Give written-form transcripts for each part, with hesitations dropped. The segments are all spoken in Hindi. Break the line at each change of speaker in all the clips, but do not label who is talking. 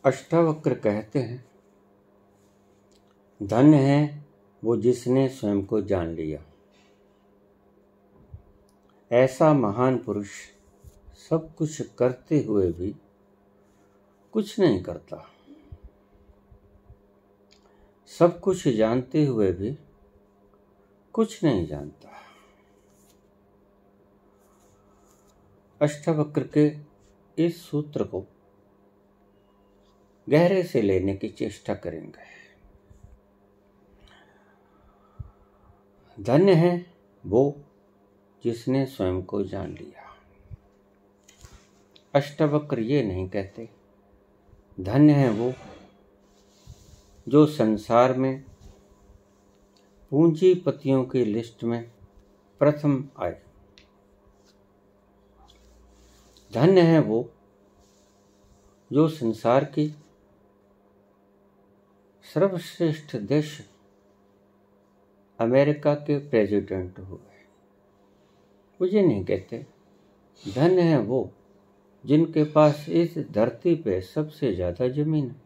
अष्टावक्र कहते हैं, धन्य है वो जिसने स्वयं को जान लिया। ऐसा महान पुरुष सब कुछ करते हुए भी कुछ नहीं करता, सब कुछ जानते हुए भी कुछ नहीं जानता। अष्टावक्र के इस सूत्र को गहरे से लेने की चेष्टा करेंगे। धन्य है वो जिसने स्वयं को जान लिया। अष्टावक्र ये नहीं कहते धन्य है वो जो संसार में पूंजीपतियों की लिस्ट में प्रथम आए। धन्य है वो जो संसार की सर्वश्रेष्ठ देश अमेरिका के प्रेसिडेंट हुए। वो ये नहीं कहते धन्य है वो जिनके पास इस धरती पे सबसे ज़्यादा जमीन है।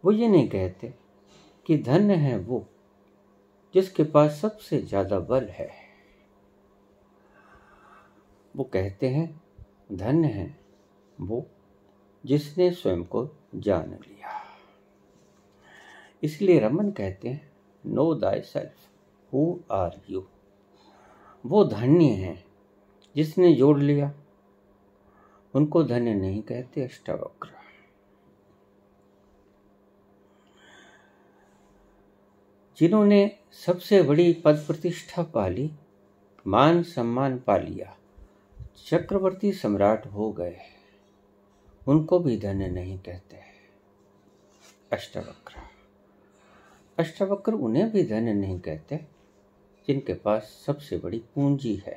वो ये नहीं कहते कि धन्य है वो जिसके पास सबसे ज़्यादा बल है। वो कहते हैं धन्य है वो जिसने स्वयं को जान लिया। इसलिए रमन कहते हैं, know thyself, who are you. वो धन्य है जिसने जोड़ लिया, उनको धन्य नहीं कहते अष्टावक्र। जिन्होंने सबसे बड़ी पद प्रतिष्ठा पा ली, मान सम्मान पा लिया, चक्रवर्ती सम्राट हो गए, उनको भी धन्य नहीं कहते अष्टावक्र। अष्टावक्र उन्हें भी धन्य नहीं कहते जिनके पास सबसे बड़ी पूंजी है,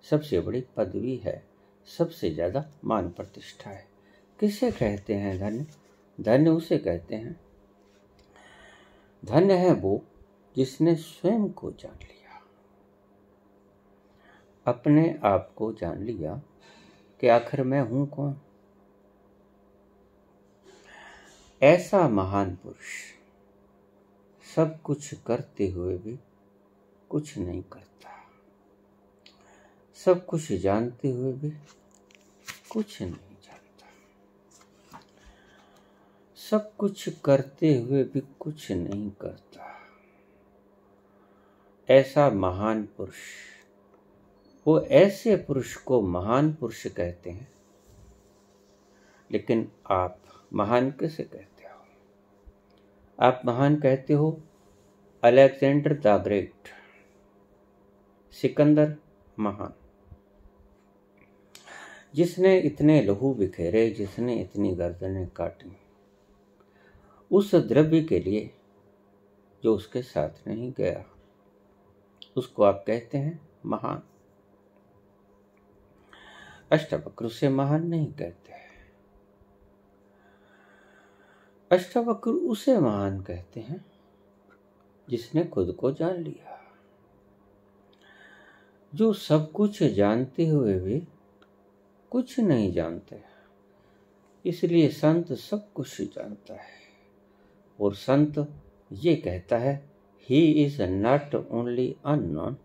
सबसे बड़ी पदवी है, सबसे ज़्यादा मान प्रतिष्ठा है। किसे कहते हैं धन्य? धन्य उसे कहते हैं, धन्य है वो जिसने स्वयं को जान लिया, अपने आप को जान लिया कि आखिर मैं हूं कौन। ऐसा महान पुरुष सब कुछ करते हुए भी कुछ नहीं करता, सब कुछ जानते हुए भी कुछ नहीं जानता, सब कुछ करते हुए भी कुछ नहीं करता। ऐसा महान पुरुष, वो ऐसे पुरुष को महान पुरुष कहते हैं। लेकिन आप महान किसे कहते हो? आप महान कहते हो अलेक्जेंडर द ग्रेट, सिकंदर महान, जिसने इतने लहू बिखेरे, जिसने इतनी गर्दनें काटी, उस द्रव्य के लिए जो उसके साथ नहीं गया, उसको आप कहते हैं महान। अष्टावक्र उसे महान नहीं कहते। अष्टावक्र उसे महान कहते हैं जिसने खुद को जान लिया, जो सब कुछ जानते हुए भी कुछ नहीं जानते। इसलिए संत सब कुछ जानता है, और संत ये कहता है, he is not only unknown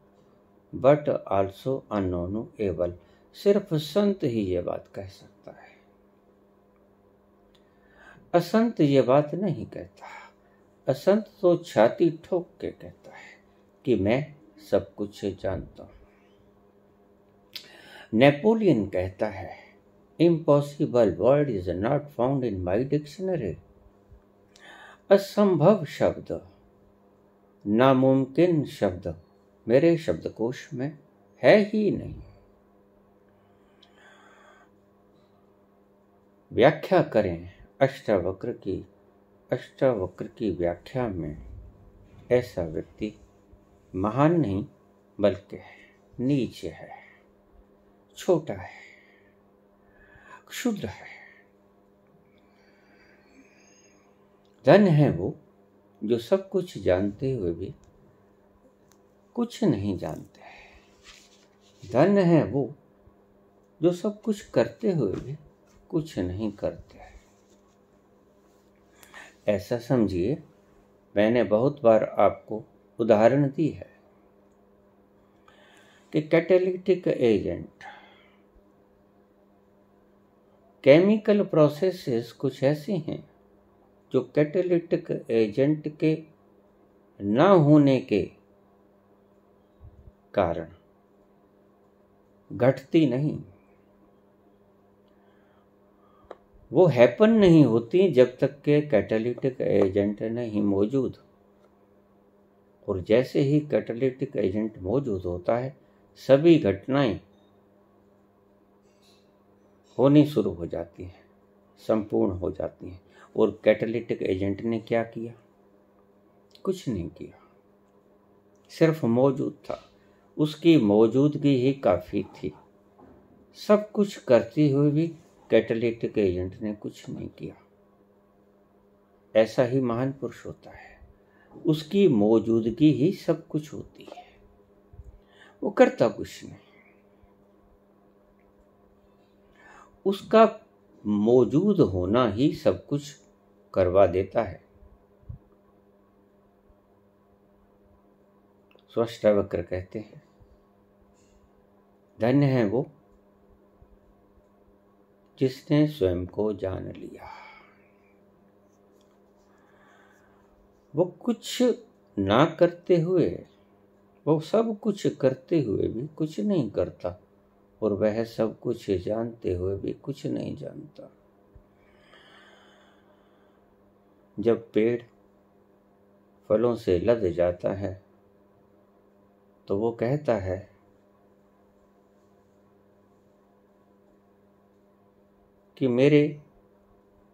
but also unknowable. सिर्फ संत ही ये बात कह सकता है, असंत ये बात नहीं कहता। असंत तो छाती ठोक के कहता है कि मैं सब कुछ जानता हूं। नेपोलियन कहता है, impossible word is not found in my dictionary. असंभव शब्द, नामुमकिन शब्द मेरे शब्दकोश में है ही नहीं। व्याख्या करें अष्टावक्र की। अष्टावक्र की व्याख्या में ऐसा व्यक्ति महान नहीं बल्कि नीच है, छोटा है, क्षुद्र है। धन्य है वो जो सब कुछ जानते हुए भी कुछ नहीं जानते हैं। धन्य है वो जो सब कुछ करते हुए भी कुछ नहीं करते हैं। ऐसा समझिए, मैंने बहुत बार आपको उदाहरण दी है कि कैटालिटिक एजेंट, केमिकल प्रोसेसेस कुछ ऐसे हैं जो कैटालिटिक एजेंट के न होने के कारण घटती नहीं, वो हैपन नहीं होती जब तक के कैटालिटिक एजेंट नहीं मौजूद। और जैसे ही कैटालिटिक एजेंट मौजूद होता है, सभी घटनाएं होनी शुरू हो जाती हैं, संपूर्ण हो जाती हैं। और कैटालिटिक एजेंट ने क्या किया? कुछ नहीं किया, सिर्फ मौजूद था। उसकी मौजूदगी ही काफी थी। सब कुछ करते हुए भी कैटालिटिक एजेंट ने कुछ नहीं किया। ऐसा ही महान पुरुष होता है, उसकी मौजूदगी ही सब कुछ होती है, वो करता कुछ नहीं। उसका मौजूद होना ही सब कुछ करवा देता है। स्वाष्टावक्र कहते हैं, धन्य है वो जिसने स्वयं को जान लिया। वो कुछ ना करते हुए, वो सब कुछ करते हुए भी कुछ नहीं करता, और वह सब कुछ जानते हुए भी कुछ नहीं जानता। जब पेड़ फलों से लद जाता है तो वो कहता है कि मेरे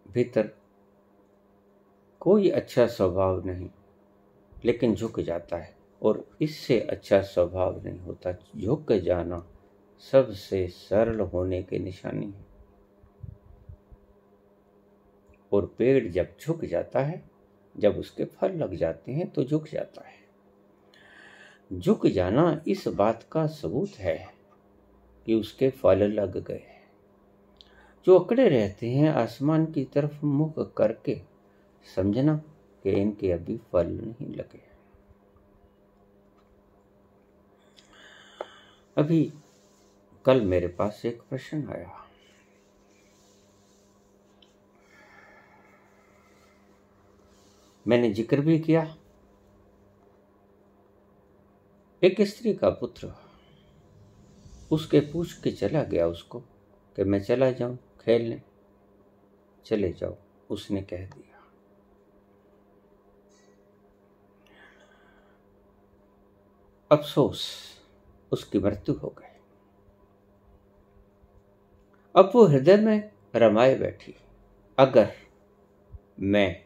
भीतर कोई अच्छा स्वभाव नहीं, लेकिन झुक जाता है। और इससे अच्छा स्वभाव नहीं होता। झुक जाना सबसे सरल होने की निशानी है। और पेड़ जब झुक जाता है, जब उसके फल लग जाते हैं तो झुक जाता है। झुक जाना इस बात का सबूत है कि उसके फल लग गए। जो अकड़े रहते हैं आसमान की तरफ मुख करके, समझना कि इनके अभी फल नहीं लगे। अभी कल मेरे पास एक प्रश्न आया। मैंने जिक्र भी किया। एक स्त्री का पुत्र उसके पूछ के चला गया उसको कि मैं चला जाऊं खेलने। चले जाओ, उसने कह दिया। अफसोस, उसकी मृत्यु हो गई। अब वो हृदय में रमाए बैठी, अगर मैं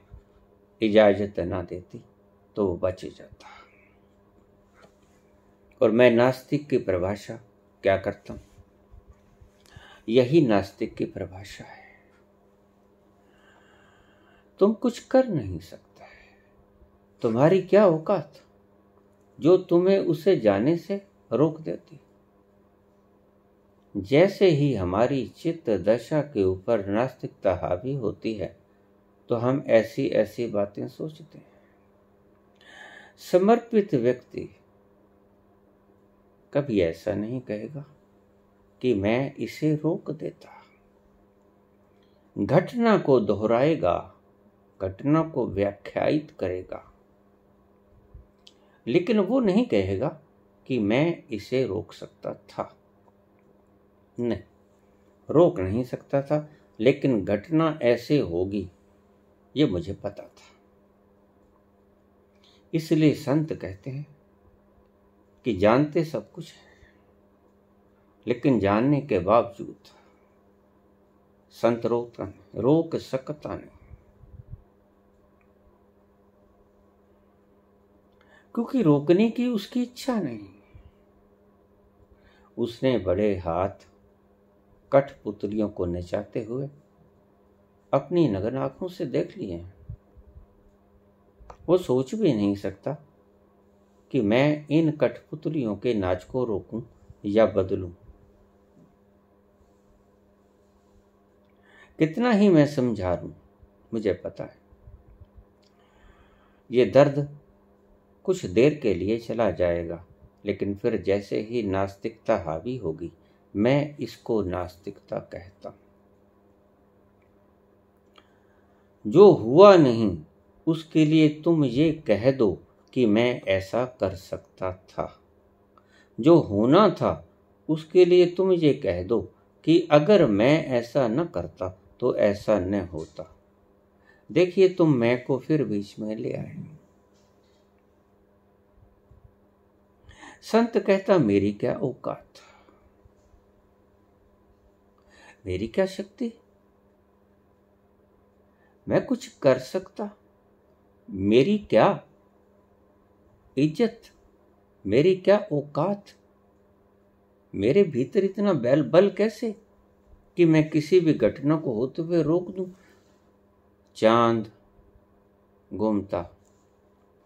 इजाजत ना देती तो वो बच जाता। और मैं नास्तिक की परिभाषा क्या करता हूं? यही नास्तिक की परिभाषा है। तुम कुछ कर नहीं सकते, तुम्हारी क्या औकात जो तुम्हें उसे जाने से रोक देती। जैसे ही हमारी चित्त दशा के ऊपर नास्तिकता हावी होती है तो हम ऐसी ऐसी बातें सोचते हैं। समर्पित व्यक्ति कभी ऐसा नहीं कहेगा कि मैं इसे रोक देता। घटना को दोहराएगा, घटना को व्याख्यायित करेगा, लेकिन वो नहीं कहेगा कि मैं इसे रोक सकता था। नहीं, रोक नहीं सकता था, लेकिन घटना ऐसे होगी ये मुझे पता था। इसलिए संत कहते हैं कि जानते सब कुछ है, लेकिन जानने के बावजूद संत रोकता नहीं, रोक सकता नहीं, क्योंकि रोकने की उसकी इच्छा नहीं। उसने बड़े हाथ कठपुतलियों को नचाते हुए अपनी नग्न आंखों से देख लिए हैं। वो सोच भी नहीं सकता कि मैं इन कठपुतलियों के नाच को रोकूं या बदलूं। कितना ही मैं समझा लूं, मुझे पता है ये दर्द कुछ देर के लिए चला जाएगा, लेकिन फिर जैसे ही नास्तिकता हावी होगी, मैं इसको नास्तिकता कहता हूं। जो हुआ नहीं उसके लिए तुम ये कह दो कि मैं ऐसा कर सकता था। जो होना था उसके लिए तुम ये कह दो कि अगर मैं ऐसा न करता तो ऐसा न होता। देखिए, तुम मैं को फिर बीच में ले आए। संत कहता, मेरी क्या औकात, मेरी क्या शक्ति, मैं कुछ कर सकता, मेरी क्या इज्जत, मेरी क्या औकात, मेरे भीतर इतना बल कैसे कि मैं किसी भी घटना को होते हुए रोक दूं। चांद घूमता,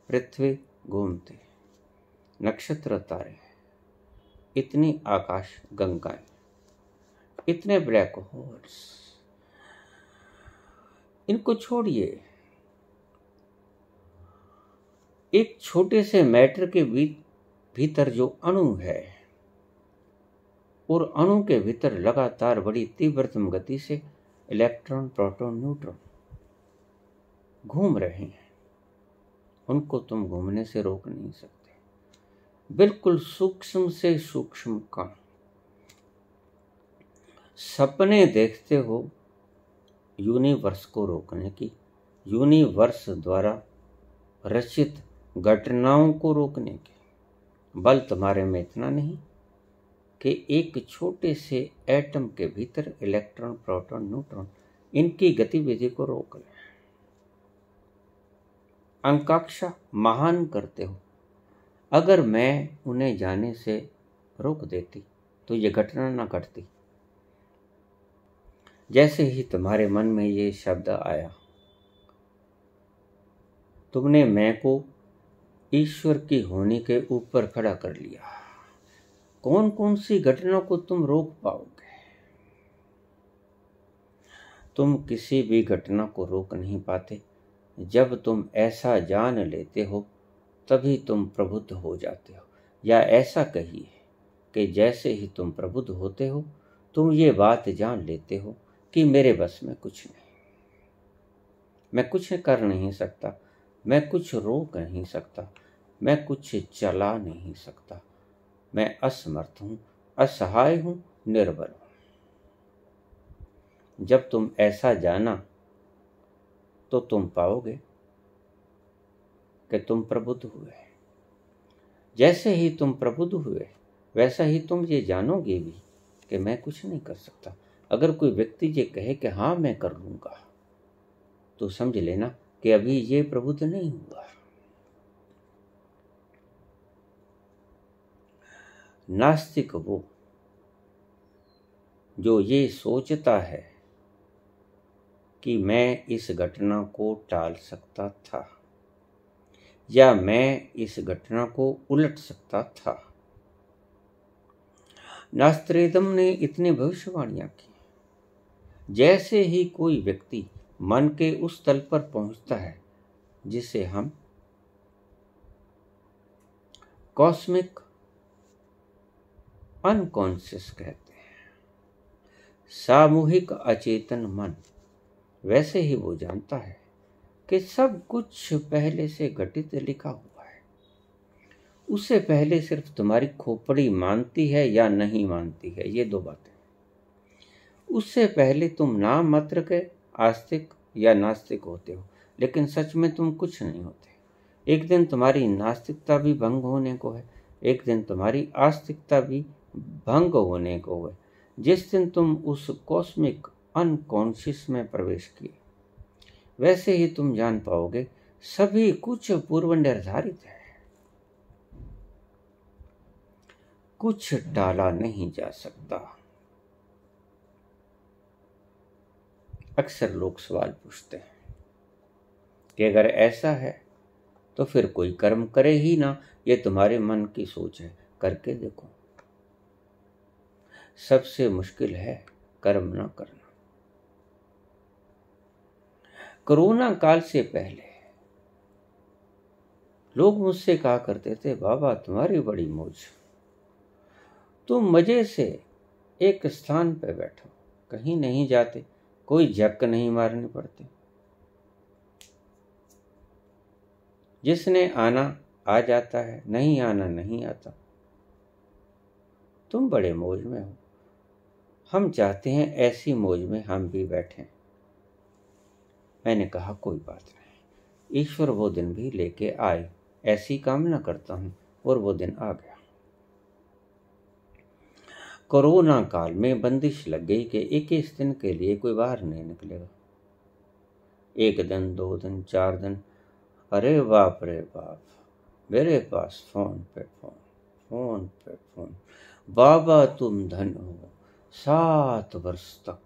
पृथ्वी घूमते, नक्षत्र तारे, इतनी आकाश गंगाएं, इतने ब्लैक होल्स, इनको छोड़िए। एक छोटे से मैटर के भीतर जो अणु है, और अणु के भीतर लगातार बड़ी तीव्रतम गति से इलेक्ट्रॉन, प्रोटॉन, न्यूट्रॉन घूम रहे हैं। उनको तुम घूमने से रोक नहीं सकते। बिल्कुल सूक्ष्म से सूक्ष्म कण। सपने देखते हो यूनिवर्स को रोकने की, यूनिवर्स द्वारा रचित घटनाओं को रोकने की। बल तुम्हारे में इतना नहीं कि एक छोटे से एटम के भीतर इलेक्ट्रॉन, प्रोटॉन, न्यूट्रॉन इनकी गतिविधि को रोक ले। आकांक्षा महान करते हो। अगर मैं उन्हें जाने से रोक देती तो ये घटना ना घटती। जैसे ही तुम्हारे मन में ये शब्द आया, तुमने मैं को ईश्वर की होनी के ऊपर खड़ा कर लिया। कौन कौन सी घटना को तुम रोक पाओगे? तुम किसी भी घटना को रोक नहीं पाते। जब तुम ऐसा जान लेते हो तभी तुम प्रबुद्ध हो जाते हो। या ऐसा कहिए कि जैसे ही तुम प्रबुद्ध होते हो, तुम ये बात जान लेते हो कि मेरे बस में कुछ नहीं, मैं कुछ कर नहीं सकता, मैं कुछ रोक नहीं सकता, मैं कुछ चला नहीं सकता, मैं असमर्थ हूं, असहाय हूं, निर्बल हूं। जब तुम ऐसा जाना तो तुम पाओगे कि तुम प्रबुद्ध हुए। जैसे ही तुम प्रबुद्ध हुए, वैसा ही तुम ये जानोगे भी कि मैं कुछ नहीं कर सकता। अगर कोई व्यक्ति ये कहे कि हाँ मैं कर लूंगा, तो समझ लेना कि अभी ये प्रबुद्ध नहीं हुआ। नास्तिक वो जो ये सोचता है कि मैं इस घटना को टाल सकता था, या मैं इस घटना को उलट सकता था। नास्त्रेदम ने इतनी भविष्यवाणियां की। जैसे ही कोई व्यक्ति मन के उस तल पर पहुंचता है जिसे हम कॉस्मिक अनकॉन्शियस कहते हैं, सामूहिक अचेतन मन, वैसे ही वो जानता है कि सब कुछ पहले से घटित लिखा हुआ है। उससे पहले सिर्फ तुम्हारी खोपड़ी मानती है या नहीं मानती है, ये दो बातें। उससे पहले तुम नाम मात्र के आस्तिक या नास्तिक होते हो, लेकिन सच में तुम कुछ नहीं होते। एक दिन तुम्हारी नास्तिकता भी भंग होने को है, एक दिन तुम्हारी आस्तिकता भी भंग होने को है। जिस दिन तुम उस कॉस्मिक अनकॉन्शियस में प्रवेश किए, वैसे ही तुम जान पाओगे सभी कुछ पूर्व निर्धारित है, कुछ टाला नहीं जा सकता। अक्सर लोग सवाल पूछते हैं कि अगर ऐसा है तो फिर कोई कर्म करे ही ना, ये तुम्हारे मन की सोच है। करके देखो, सबसे मुश्किल है कर्म ना करना। कोरोना काल से पहले लोग मुझसे कहा करते थे, बाबा तुम्हारी बड़ी मौज, तुम मजे से एक स्थान पे बैठो, कहीं नहीं जाते, कोई झक नहीं मारने पड़ते, जिसने आना आ जाता है, नहीं आना नहीं आता। तुम बड़े मौज में हो, हम चाहते हैं ऐसी मौज में हम भी बैठें। मैंने कहा कोई बात नहीं, ईश्वर वो दिन भी लेके आए, ऐसी कामना करता हूं। और वो दिन आ गया। कोरोना काल में बंदिश लग गई कि 21 दिन के लिए कोई बाहर नहीं निकलेगा। 1 दिन, 2 दिन, 4 दिन, अरे बाप रे बाप, मेरे पास फोन पे फोन, फोन पे फोन, बाबा तुम धन हो, 7 वर्ष तक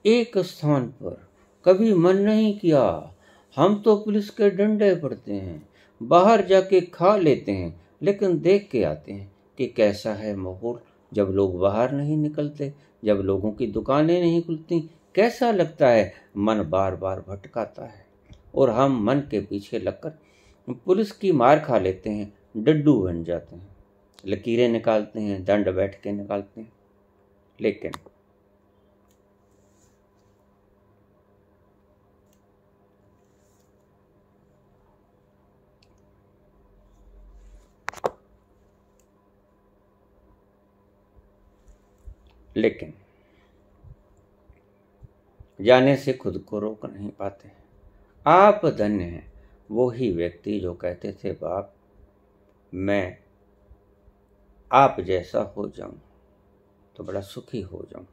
एक स्थान पर कभी मन नहीं किया। हम तो पुलिस के डंडे पड़ते हैं, बाहर जाके खा लेते हैं, लेकिन देख के आते हैं कि कैसा है माहौल जब लोग बाहर नहीं निकलते, जब लोगों की दुकानें नहीं खुलती, कैसा लगता है। मन बार बार भटकाता है और हम मन के पीछे लगकर पुलिस की मार खा लेते हैं, डड्डू बन जाते हैं, लकीरें निकालते हैं, दंड बैठ के निकालते हैं। लेकिन जाने से खुद को रोक नहीं पाते। आप धन्य हैं, वो ही व्यक्ति जो कहते थे, बाप मैं आप जैसा हो जाऊं तो बड़ा सुखी हो जाऊं।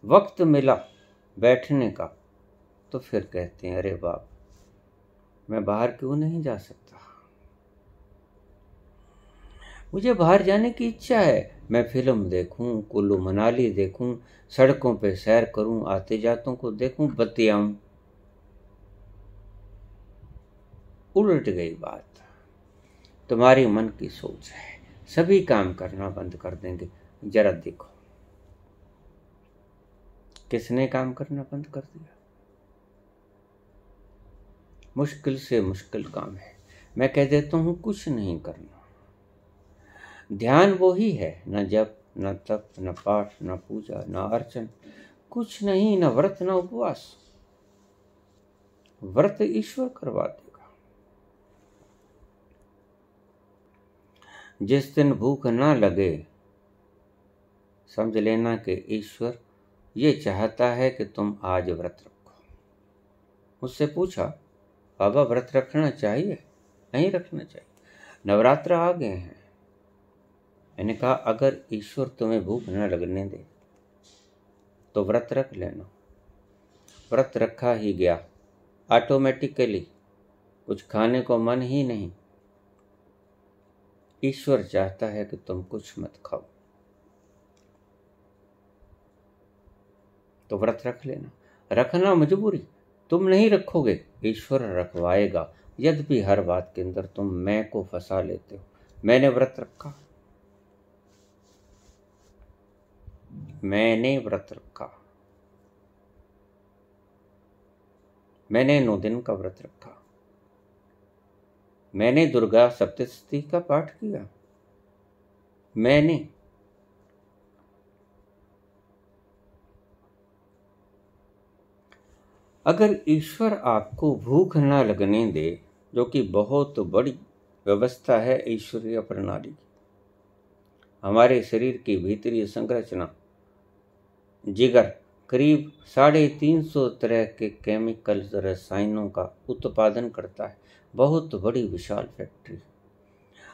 वक्त मिला बैठने का तो फिर कहते हैं, अरे बाप मैं बाहर क्यों नहीं जा सकता, मुझे बाहर जाने की इच्छा है। मैं फिल्म देखूं, कुल्लू मनाली देखूं, सड़कों पे सैर करूं, आते जातों को देखूं, बत्तियां। उलट गई बात, तुम्हारी मन की सोच है, सभी काम करना बंद कर देंगे। जरा देखो किसने काम करना बंद कर दिया। मुश्किल से मुश्किल काम है, मैं कह देता हूं कुछ नहीं करना। ध्यान वो ही है, न जप, न तप, न पाठ, न पूजा, न अर्चन, कुछ नहीं, न व्रत, न उपवास। व्रत ईश्वर करवा देगा। जिस दिन भूख ना लगे, समझ लेना कि ईश्वर ये चाहता है कि तुम आज व्रत रखो। मुझसे पूछा, बाबा व्रत रखना चाहिए? नहीं रखना चाहिए, नवरात्र आ गए हैं। मैंने कहा अगर ईश्वर तुम्हें भूख न लगने दे तो व्रत रख लेना। व्रत रखा ही गया, ऑटोमेटिकली कुछ खाने को मन ही नहीं। ईश्वर चाहता है कि तुम कुछ मत खाओ, तो व्रत रख लेना। रखना मजबूरी, तुम नहीं रखोगे, ईश्वर रखवाएगा। यद्यपि हर बात के अंदर तुम मैं को फंसा लेते हो। मैंने व्रत रखा, मैंने व्रत रखा, मैंने 9 दिन का व्रत रखा, मैंने दुर्गा सप्तशती का पाठ किया, मैंने अगर ईश्वर आपको भूख ना लगने दे, जो कि बहुत बड़ी व्यवस्था है ईश्वरीय प्रणाली की। हमारे शरीर की भीतरी संरचना, जिगर करीब 350 तरह के केमिकल रसायनों का उत्पादन करता है। बहुत बड़ी विशाल फैक्ट्री।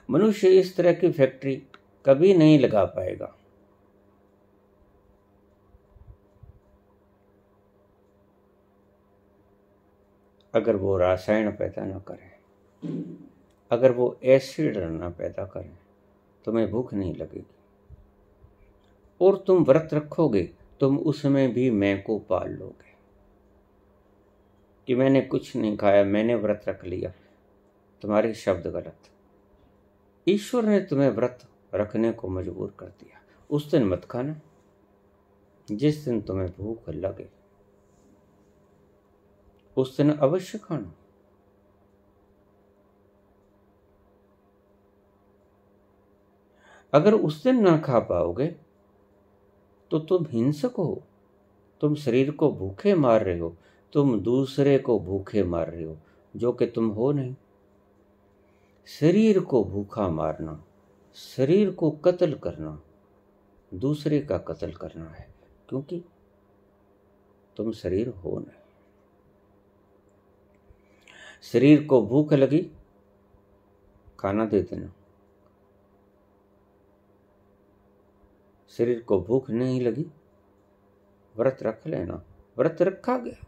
मनुष्य इस तरह की फैक्ट्री कभी नहीं लगा पाएगा। अगर वो रासायन पैदा न करें, अगर वो एसिड न पैदा करें, तुम्हें भूख नहीं लगेगी। और तुम व्रत रखोगे, तुम उसमें भी मैं को पाल लोगे कि मैंने कुछ नहीं खाया, मैंने व्रत रख लिया। तुम्हारे शब्द गलत। ईश्वर ने तुम्हें व्रत रखने को मजबूर कर दिया। उस दिन मत खाना जिस दिन तुम्हें भूख लगे, उस दिन अवश्य खाना। अगर उस दिन ना खा पाओगे तो तुम हिंसक हो, तुम शरीर को भूखे मार रहे हो, तुम दूसरे को भूखे मार रहे हो, जो कि तुम हो नहीं। शरीर को भूखा मारना, शरीर को कत्ल करना, दूसरे का कत्ल करना है, क्योंकि तुम शरीर हो नहीं। शरीर को भूख लगी, खाना दे देना। शरीर को भूख नहीं लगी, व्रत रख लेना। व्रत रखा गया।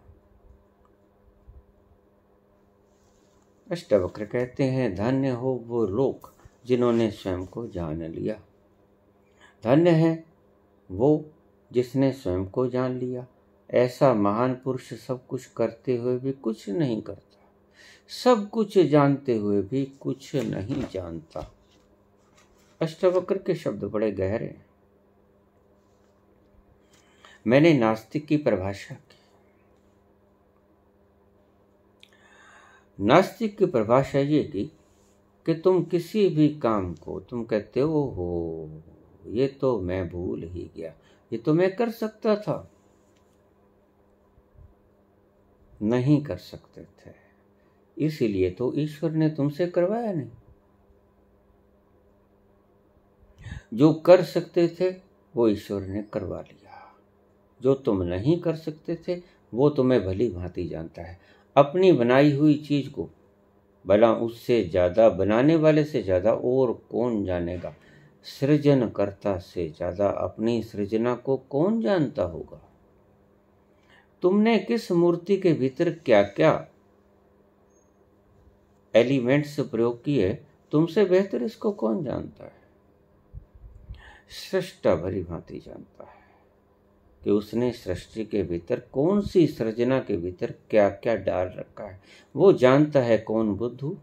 अष्टावक्र कहते हैं, धन्य हो वो लोग जिन्होंने स्वयं को जान लिया। धन्य है वो जिसने स्वयं को जान लिया। ऐसा महान पुरुष सब कुछ करते हुए भी कुछ नहीं करता, सब कुछ जानते हुए भी कुछ नहीं जानता। अष्टावक्र के शब्द बड़े गहरे हैं। मैंने नास्तिक की परिभाषा की। नास्तिक की परिभाषा ये की कि तुम किसी भी काम को तुम कहते हो ये तो मैं भूल ही गया, ये तो मैं कर सकता था। नहीं कर सकते थे, इसीलिए तो ईश्वर ने तुमसे करवाया नहीं। जो कर सकते थे वो ईश्वर ने करवा लिया। जो तुम नहीं कर सकते थे वो तुम्हें भली भांति जानता है। अपनी बनाई हुई चीज को भला उससे ज्यादा, बनाने वाले से ज्यादा और कौन जानेगा? सृजनकर्ता से ज्यादा अपनी सृजना को कौन जानता होगा? तुमने किस मूर्ति के भीतर क्या क्या एलिमेंट्स प्रयोग किए, तुमसे बेहतर इसको कौन जानता है? सृष्टा भली भांति जानता है कि उसने सृष्टि के भीतर कौन सी सृजना के भीतर क्या क्या डाल रखा है। वो जानता है कौन बुद्धू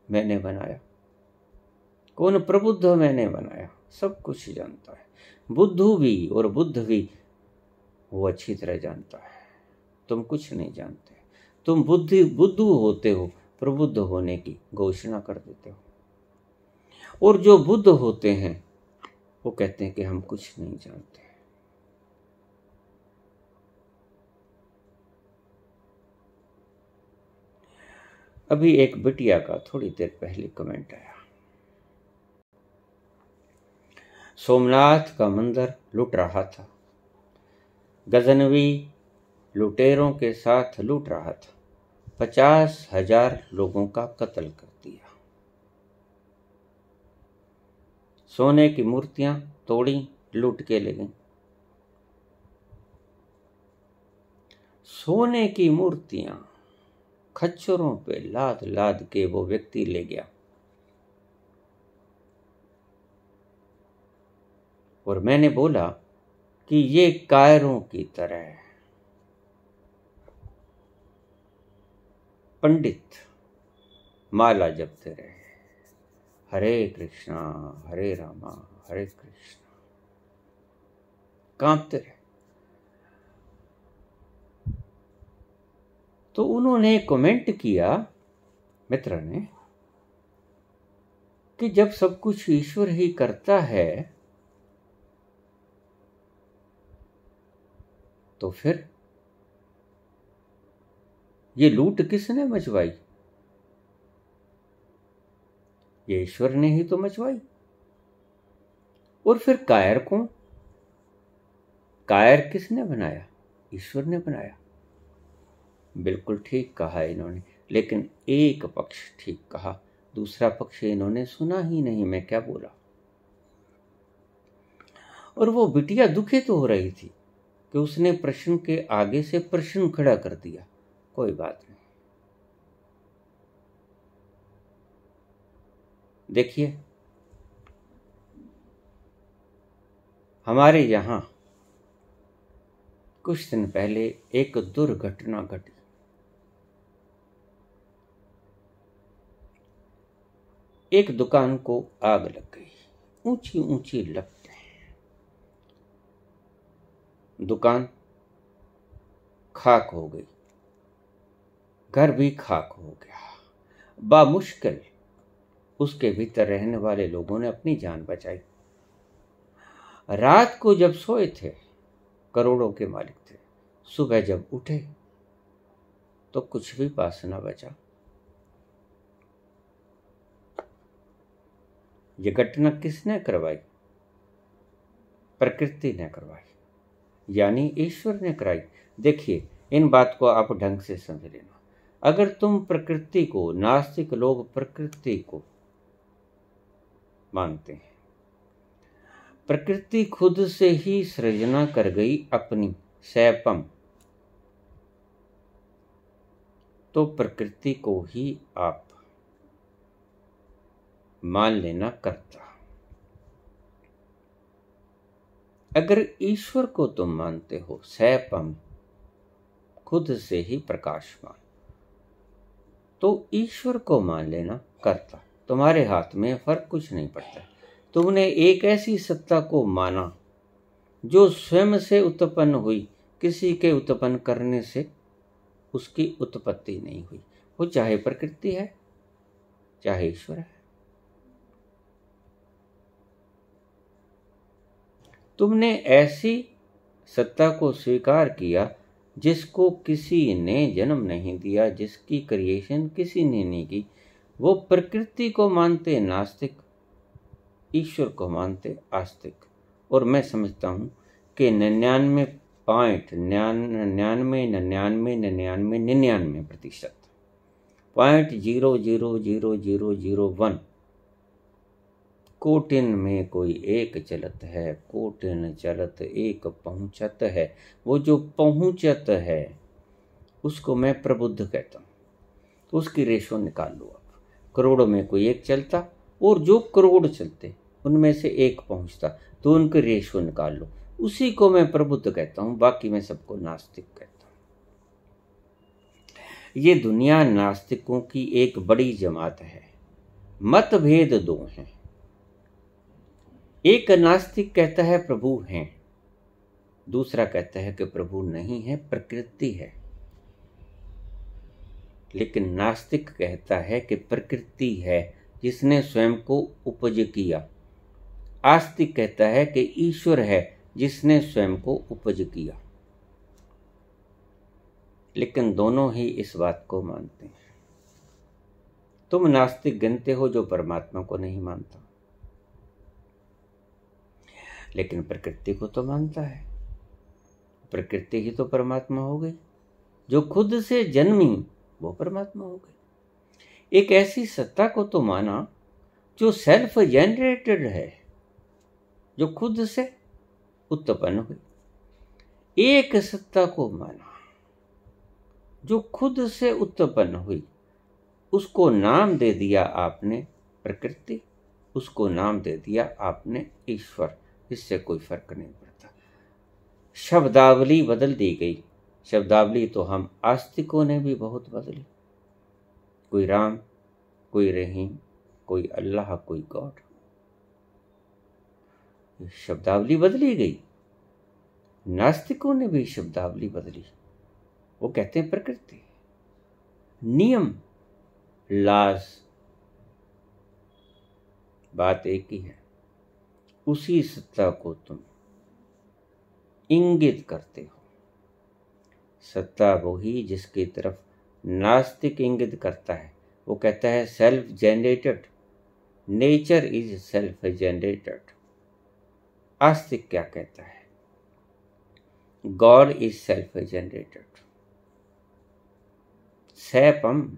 मैंने बनाया, कौन प्रबुद्ध मैंने बनाया, सब कुछ जानता है। बुद्धू भी और बुद्ध भी वो अच्छी तरह जानता है। तुम कुछ नहीं जानते। तुम बुद्धू होते हो, प्रबुद्ध होने की घोषणा कर देते हो, और जो बुद्ध होते हैं वो कहते हैं कि हम कुछ नहीं जानते। अभी एक बिटिया का थोड़ी देर पहले कमेंट आया, सोमनाथ का मंदिर लूट रहा था, गजनवी लुटेरों के साथ लूट रहा था, 50,000 लोगों का कत्ल कर दिया। सोने की मूर्तियां तोड़ी, लूट के ले गई। सोने की मूर्तियां खच्चरों पे लाद लाद के वो व्यक्ति ले गया। और मैंने बोला कि ये कायरों की तरह पंडित माला जपते रहे, हरे कृष्णा हरे रामा हरे कृष्णा, कांपते रहे। तो उन्होंने कमेंट किया, मित्र ने, कि जब सब कुछ ईश्वर ही करता है तो फिर ये लूट किसने मचवाई? ये ईश्वर ने ही तो मचवाई। और फिर कायर कौन? कायर किसने बनाया? ईश्वर ने बनाया। बिल्कुल ठीक कहा इन्होंने, लेकिन एक पक्ष ठीक कहा, दूसरा पक्ष इन्होंने सुना ही नहीं। मैं क्या बोला? और वो बिटिया दुखित हो रही थी कि उसने प्रश्न के आगे से प्रश्न खड़ा कर दिया। कोई बात नहीं। देखिए, हमारे यहां कुछ दिन पहले एक दुर्घटना घटी। एक दुकान को आग लग गई, ऊंची ऊंची लपटें, दुकान खाक हो गई, घर भी खाक हो गया। बामुश्किल उसके भीतर रहने वाले लोगों ने अपनी जान बचाई। रात को जब सोए थे करोड़ों के मालिक थे, सुबह जब उठे तो कुछ भी पास न बचा। ये घटना किसने करवाई? प्रकृति ने करवाई, यानी ईश्वर ने कराई। देखिए, इन बात को आप ढंग से समझ लेना। अगर तुम प्रकृति को, नास्तिक लोग प्रकृति को मानते हैं, प्रकृति खुद से ही सृजना कर गई अपनी सैपम, तो प्रकृति को ही आप मान लेना कर्ता। अगर ईश्वर को तुम मानते हो सैपम, खुद से ही प्रकाशमान, तो ईश्वर को मान लेना कर्ता। तुम्हारे हाथ में फर्क कुछ नहीं पड़ता। तुमने एक ऐसी सत्ता को माना जो स्वयं से उत्पन्न हुई, किसी के उत्पन्न करने से उसकी उत्पत्ति नहीं हुई। वो चाहे प्रकृति है चाहे ईश्वर है। तुमने ऐसी सत्ता को स्वीकार किया जिसको किसी ने जन्म नहीं दिया, जिसकी क्रिएशन किसी ने नहीं की। वो प्रकृति को मानते नास्तिक, ईश्वर को मानते आस्तिक। और मैं समझता हूँ कि 99.99999999% 0.00001 कोटिन में कोई एक चलत है, कोटिन चलत एक पहुँचत है। वो जो पहुँचत है उसको मैं प्रबुद्ध कहता हूँ। तो उसकी रेशो निकाल लो आप। करोड़ों में कोई एक चलता और जो करोड़ चलते उनमें से एक पहुँचता, तो उनकी रेशो निकाल लो। उसी को मैं प्रबुद्ध कहता हूँ, बाकी मैं सबको नास्तिक कहता हूँ। ये दुनिया नास्तिकों की एक बड़ी जमात है। मतभेद दो हैं। एक नास्तिक कहता है प्रभु हैं, दूसरा कहता है कि प्रभु नहीं है, प्रकृति है। लेकिन नास्तिक कहता है कि प्रकृति है जिसने स्वयं को उपज किया। आस्तिक कहता है कि ईश्वर है जिसने स्वयं को उपज किया। लेकिन दोनों ही इस बात को मानते हैं। तुम नास्तिक गिनते हो जो परमात्मा को नहीं मानता, लेकिन प्रकृति को तो मानता है। प्रकृति ही तो परमात्मा हो गई। जो खुद से जन्मी वो परमात्मा हो गई। एक ऐसी सत्ता को तो माना जो सेल्फ जनरेटेड है, जो खुद से उत्पन्न हुई। एक सत्ता को माना जो खुद से उत्पन्न हुई, उसको नाम दे दिया आपने प्रकृति, उसको नाम दे दिया आपने ईश्वर। इससे कोई फर्क नहीं पड़ता। शब्दावली बदल दी गई। शब्दावली तो हम आस्तिकों ने भी बहुत बदली। कोई राम, कोई रहीम, कोई अल्लाह, कोई गॉड। शब्दावली बदली गई। नास्तिकों ने भी शब्दावली बदली। वो कहते हैं प्रकृति, नियम, लाज, बात एक ही है। उसी सत्ता को तुम इंगित करते हो। सत्ता वही जिसकी तरफ नास्तिक इंगित करता है। वो कहता है self generated, nature is self generated. आस्तिक क्या कहता है? God is self generated. सैपम,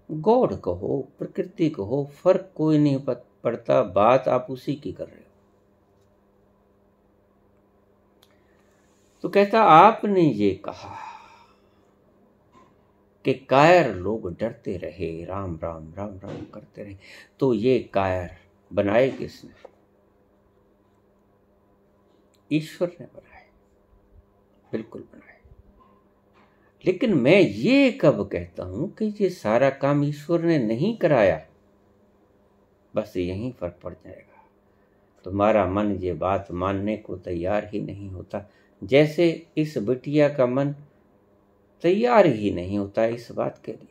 गॉड कहो, प्रकृति कहो, फर्क कोई नहीं पड़ता। बात आप उसी की कर रहे हो। तो कहता आपने ये कहा कि कायर लोग डरते रहे, राम राम राम राम करते रहे। तो ये कायर बनाए किसने? ईश्वर ने बनाए, बिल्कुल बनाए। लेकिन मैं ये कब कहता हूं कि ये सारा काम ईश्वर ने नहीं कराया? बस यहीं फर्क पड़ जाएगा। तुम्हारा मन ये बात मानने को तैयार ही नहीं होता, जैसे इस बिटिया का मन तैयार ही नहीं होता इस बात के लिए।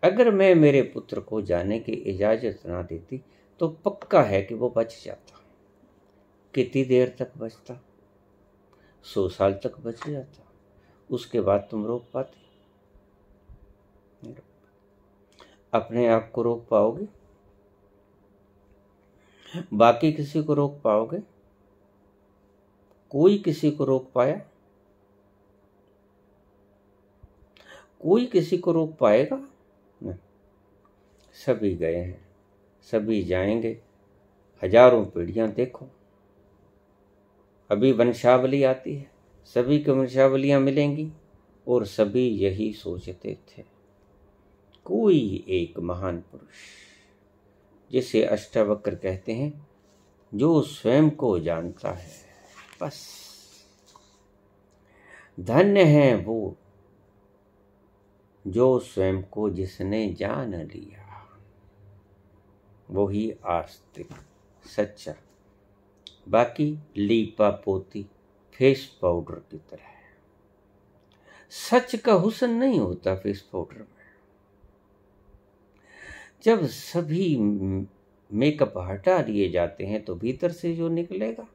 अगर मैं मेरे पुत्र को जाने की इजाजत ना देती तो पक्का है कि वो बच जाता। कितनी देर तक बचता? 100 साल तक बच जाता। उसके बाद तुम रोक पाते? अपने आप को रोक पाओगे? बाकी किसी को रोक पाओगे? कोई किसी को रोक पाया? कोई किसी को रोक पाएगा? नहीं। सभी गए हैं, सभी जाएंगे। हजारों पीढ़ियां देखो, अभी वंशावली आती है, सभी को वंशावलियां मिलेंगी और सभी यही सोचते थे। कोई एक महान पुरुष, जिसे अष्टावक्र कहते हैं, जो स्वयं को जानता है, बस धन्य है वो जो स्वयं को जिसने जान लिया, वही आस्तिक सच्चा। बाकी लीपा पोती फेस पाउडर की तरह है। सच का हुस्न नहीं होता फेस पाउडर में। जब सभी मेकअप हटा लिए जाते हैं तो भीतर से जो निकलेगा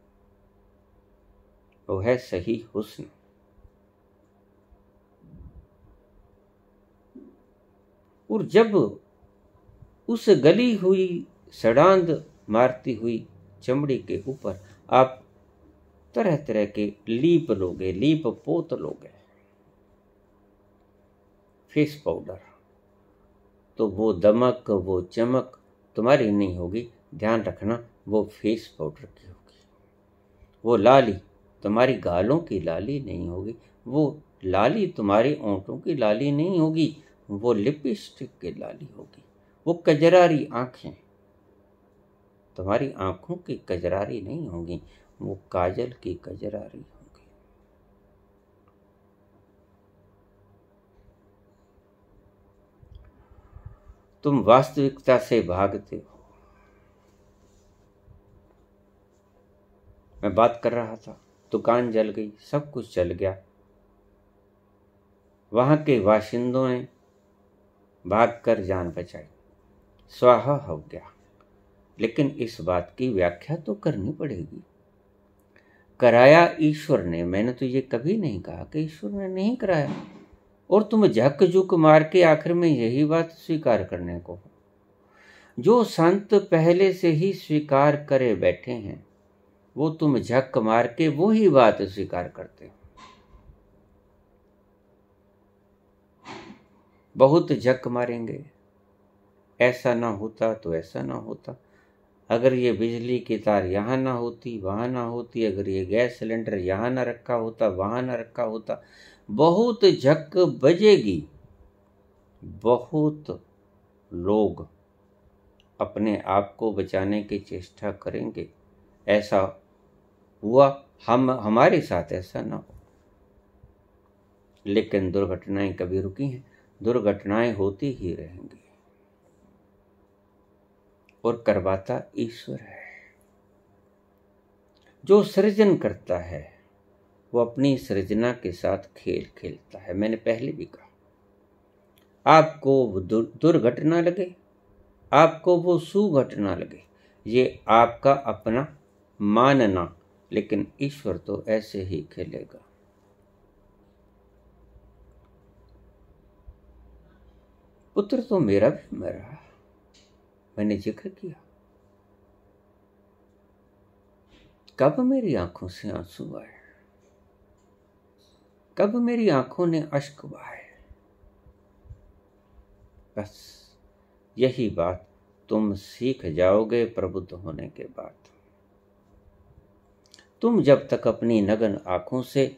वो है सही हुस्न। और जब उस गली हुई सड़ांध मारती हुई चमड़ी के ऊपर आप तरह तरह के लीप लोगे, लीप पोत लोगे, फेस पाउडर, तो वो दमक, वो चमक तुम्हारी नहीं होगी। ध्यान रखना, वो फेस पाउडर की होगी। वो लाली तुम्हारी गालों की लाली नहीं होगी। वो लाली तुम्हारी ओंठों की लाली नहीं होगी। वो लिपस्टिक की लाली होगी। वो कजरारी आंखें तुम्हारी आंखों की कजरारी नहीं होगी, वो काजल की कजरारी होगी। तुम वास्तविकता से भागते हो। मैं बात कर रहा था, दुकान जल गई, सब कुछ जल गया। वहां के बाशिंदों ने भागकर जान बचाई, स्वाहा हो गया। लेकिन इस बात की व्याख्या तो करनी पड़ेगी। कराया ईश्वर ने, मैंने तो ये कभी नहीं कहा कि ईश्वर ने नहीं कराया। और तुम झक झुक मार के आखिर में यही बात स्वीकार करने को। जो संत पहले से ही स्वीकार करे बैठे हैं, वो तुम झक मार के वो ही बात स्वीकार करते हो। बहुत झक मारेंगे, ऐसा ना होता तो ऐसा ना होता, अगर ये बिजली की तार यहाँ ना होती, वहाँ ना होती, अगर ये गैस सिलेंडर यहाँ ना रखा होता, वहाँ ना रखा होता, बहुत झक बजेगी। बहुत लोग अपने आप को बचाने की चेष्टा करेंगे। ऐसा हुआ, हमारे साथ ऐसा ना हो। लेकिन दुर्घटनाएं कभी रुकी हैं? दुर्घटनाएं होती ही रहेंगी। और करवाता ईश्वर है। जो सृजन करता है वो अपनी सृजना के साथ खेल खेलता है। मैंने पहले भी कहा, आपको दुर्घटना लगे, आपको वो सुघटना लगे, ये आपका अपना मानना, लेकिन ईश्वर तो ऐसे ही खेलेगा। पुत्र तो मेरा भी मरा, मैंने जिक्र किया। कब मेरी आंखों से आंसू आए, कब मेरी आंखों ने अश्क बहाए। बस यही बात तुम सीख जाओगे प्रबुद्ध होने के बाद। तुम जब तक अपनी नगन आंखों से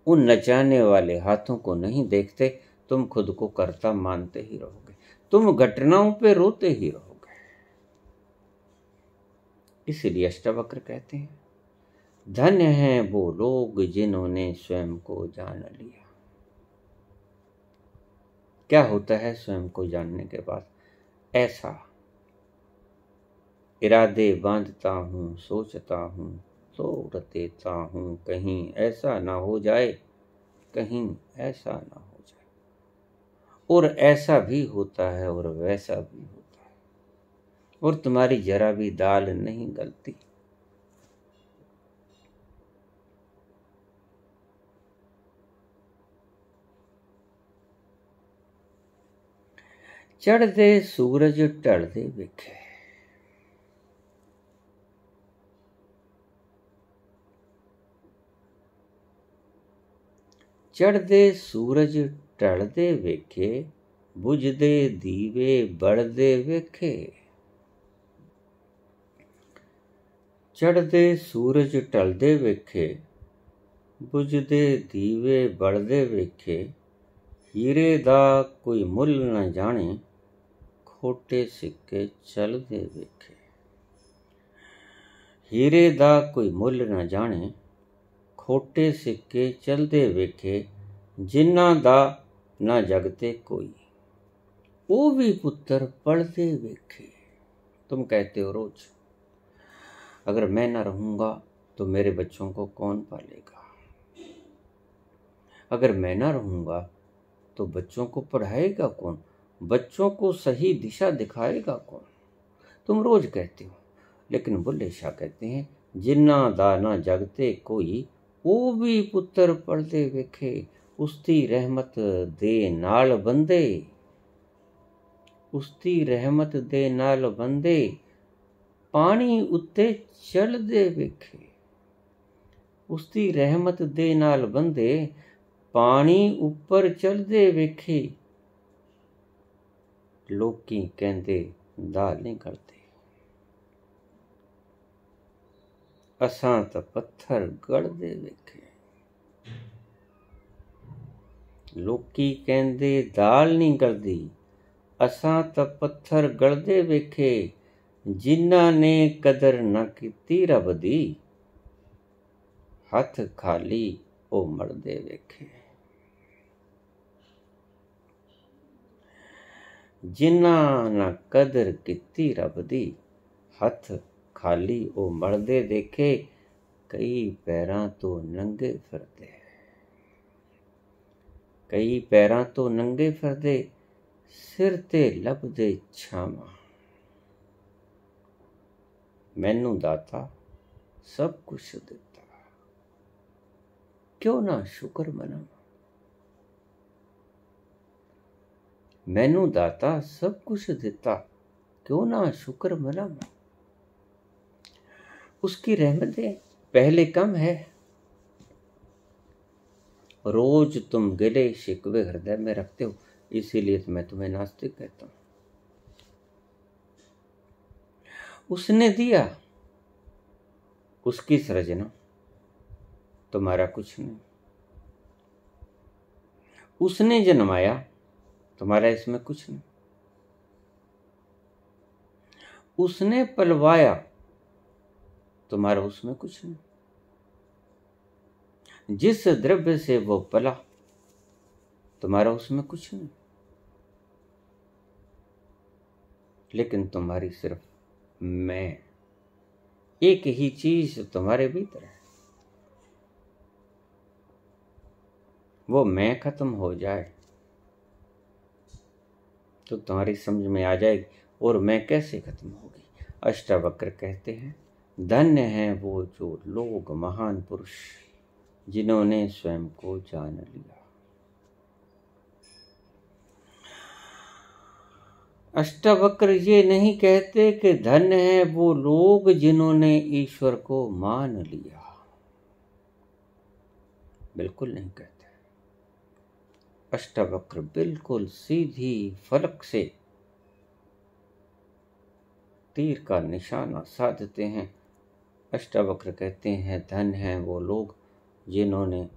उन नचाने वाले हाथों को नहीं देखते, तुम खुद को कर्ता मानते ही रहोगे। तुम घटनाओं पे रोते ही रहोगे। इसलिए अष्टावक्र कहते हैं, धन्य हैं वो लोग जिन्होंने स्वयं को जान लिया। क्या होता है स्वयं को जानने के बाद? ऐसा इरादे बांधता हूँ, सोचता हूँ, तोड़ देता हूँ, कहीं ऐसा ना हो जाए, कहीं ऐसा ना हो जाए। और ऐसा भी होता है और वैसा भी होता है, और तुम्हारी जरा भी दाल नहीं गलती। चढ़दे सूरज ढलदे वेखे, चढ़दे सूरज ढलदे वेखे, बुझदे दीवे बलदे वेखे। चढ़दे सूरज ढलदे वेखे, बुझदे दीवे बलदे वेखे। हीरे दा कोई मुल न जाने, खोटे सिक्के चलदे वेखे। हीरे दा कोई मुल न जाने, खोटे सिक्के चलदे वेखे। जिन्ना दा ना जगते कोई, वो भी पुत्र पढ़दे वेखे। तुम कहते हो रोज, अगर मैं ना रहूंगा तो मेरे बच्चों को कौन पालेगा, अगर मैं ना रहूंगा तो बच्चों को पढ़ाएगा कौन, बच्चों को सही दिशा दिखाएगा कौन। तुम रोज कहते हो, लेकिन बुल्ले शाह कहते हैं, जिन्ना दा ना जगते कोई, वो भी पुत्र पढ़दे वेखे। उसकी रहमत दे नाल बंदे, उसकी रहमत दे नाल बंदे। पानी उत्ते चलदे वेखे, उसकी रहमत दे नाल बंदे। पानी ऊपर चलदे वेखे। लोकी कहंदे दाल नहीं गलदे, असां तां पत्थर गलदे वेखे। लोकी कहंदे दाल नहीं गलदी, असां तां पत्थर गलदे वेखे। जिन्हां ने कदर न कीती रब दी, हथ खाली ओ मलदे वेखे। जिन्हां न कदर कीती रब दी, हथ खाली ओ मलदे देखे। कई पैरां तो नंगे फिरदे, कई पैरां तो नंगे फिरदे। सिर ते लभदे छावां। मैनू दाता सब कुछ दिता, क्यों ना शुक्र मनावां। मैनू दाता सब कुछ दिता, क्यों ना शुक्र मनावां। उसकी रहमतें पहले कम है। रोज तुम गिले शिकवे हृदय में रखते हो, इसीलिए तो मैं तुम्हें नास्तिक कहता हूं। उसने दिया, उसकी सृजना, तुम्हारा कुछ नहीं। उसने जन्माया, तुम्हारा इसमें कुछ नहीं। उसने पलवाया, तुम्हारा उसमें कुछ नहीं। जिस द्रव्य से वो पला, तुम्हारा उसमें कुछ नहीं। लेकिन तुम्हारी सिर्फ मैं, एक ही चीज तुम्हारे भीतर है। वो मैं खत्म हो जाए तो तुम्हारी समझ में आ जाएगी, और मैं कैसे खत्म होगी। अष्टावक्र कहते हैं, धन्य है वो जो लोग महान पुरुष, जिन्होंने स्वयं को जान लिया। अष्टावक्र ये नहीं कहते कि धन्य है वो लोग जिन्होंने ईश्वर को मान लिया, बिल्कुल नहीं कहते। अष्टावक्र बिल्कुल सीधी फलक से तीर का निशाना साधते हैं। अष्टावक्र कहते हैं, धन्य है वो लोग जिन्होंने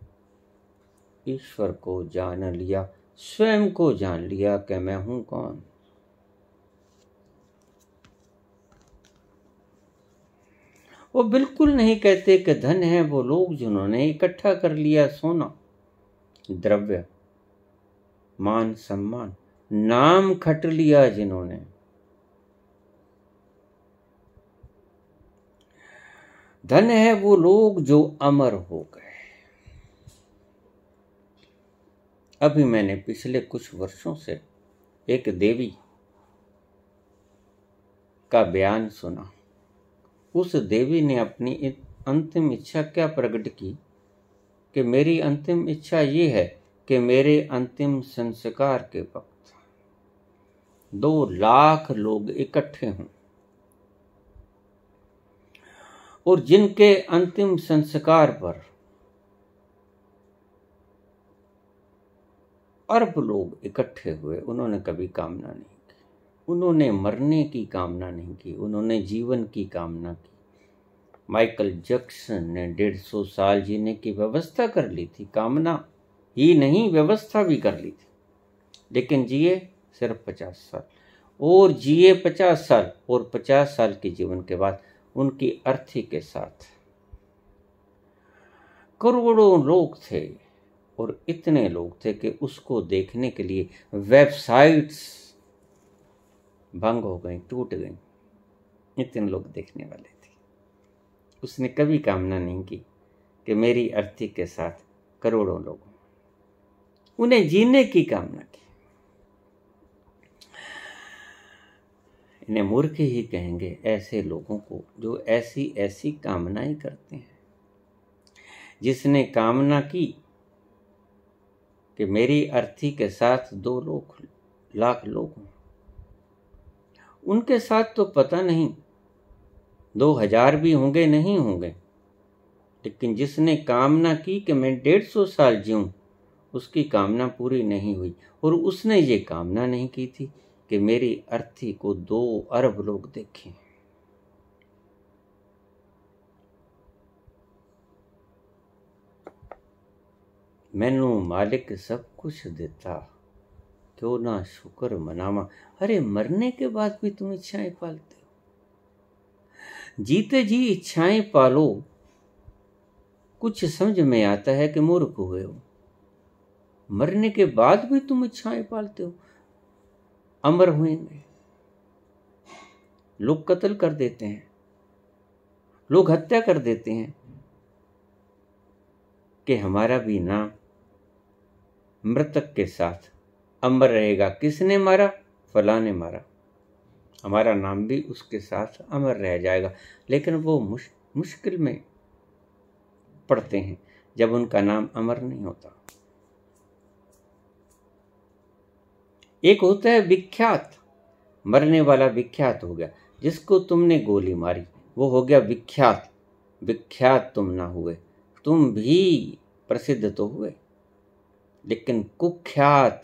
ईश्वर को जान लिया, स्वयं को जान लिया कि मैं हूं कौन। वो बिल्कुल नहीं कहते कि धन्य है वो लोग जिन्होंने इकट्ठा कर लिया सोना, द्रव्य, मान सम्मान, नाम खट लिया जिन्होंने। धन्य है वो लोग जो अमर हो गए। अभी मैंने पिछले कुछ वर्षों से एक देवी का बयान सुना। उस देवी ने अपनी अंतिम इच्छा क्या प्रकट की कि मेरी अंतिम इच्छा ये है कि मेरे अंतिम संस्कार के वक्त 2 लाख लोग इकट्ठे हों और जिनके अंतिम संस्कार पर अरब लोग इकट्ठे हुए, उन्होंने कभी कामना नहीं की, उन्होंने मरने की कामना नहीं की, उन्होंने जीवन की कामना की। माइकल जैक्सन ने 150 साल जीने की व्यवस्था कर ली थी, कामना ही नहीं व्यवस्था भी कर ली थी, लेकिन जिए सिर्फ 50 साल और जिए 50 साल और 50 साल के जीवन के बाद उनकी अर्थी के साथ करोड़ों लोग थे और इतने लोग थे कि उसको देखने के लिए वेबसाइट्स भंग हो गई, टूट गई, इतने लोग देखने वाले थे। उसने कभी कामना नहीं की कि मेरी अर्थी के साथ करोड़ों लोग, उन्हें जीने की कामना की। इन्हें मूर्ख ही कहेंगे ऐसे लोगों को जो ऐसी ऐसी कामनाएं करते हैं। जिसने कामना की कि मेरी अर्थी के साथ 2 लाख लोग हों, उनके साथ तो पता नहीं 2000 भी होंगे नहीं होंगे, लेकिन जिसने कामना की कि मैं 150 साल जीऊं, उसकी कामना पूरी नहीं हुई। और उसने ये कामना नहीं की थी कि मेरी अर्थी को 2 अरब लोग देखें। मैनू मालिक सब कुछ देता, क्यों ना शुक्र मनावा। अरे मरने के बाद भी तुम इच्छाएं पालते हो, जीते जी इच्छाएं पालो। कुछ समझ में आता है कि मूर्ख हुए हो, मरने के बाद भी तुम इच्छाएं पालते हो। अमर होंगे, लोग कत्ल कर देते हैं, लोग हत्या कर देते हैं कि हमारा भी नाम मृतक के साथ अमर रहेगा। किसने मारा? फलां ने मारा, हमारा नाम भी उसके साथ अमर रह जाएगा। लेकिन वो मुश्किल में पड़ते हैं जब उनका नाम अमर नहीं होता। एक होता है विख्यात, मरने वाला विख्यात हो गया। जिसको तुमने गोली मारी वो हो गया विख्यात। विख्यात तुम ना हुए, तुम भी प्रसिद्ध तो हुए, लेकिन कुख्यात,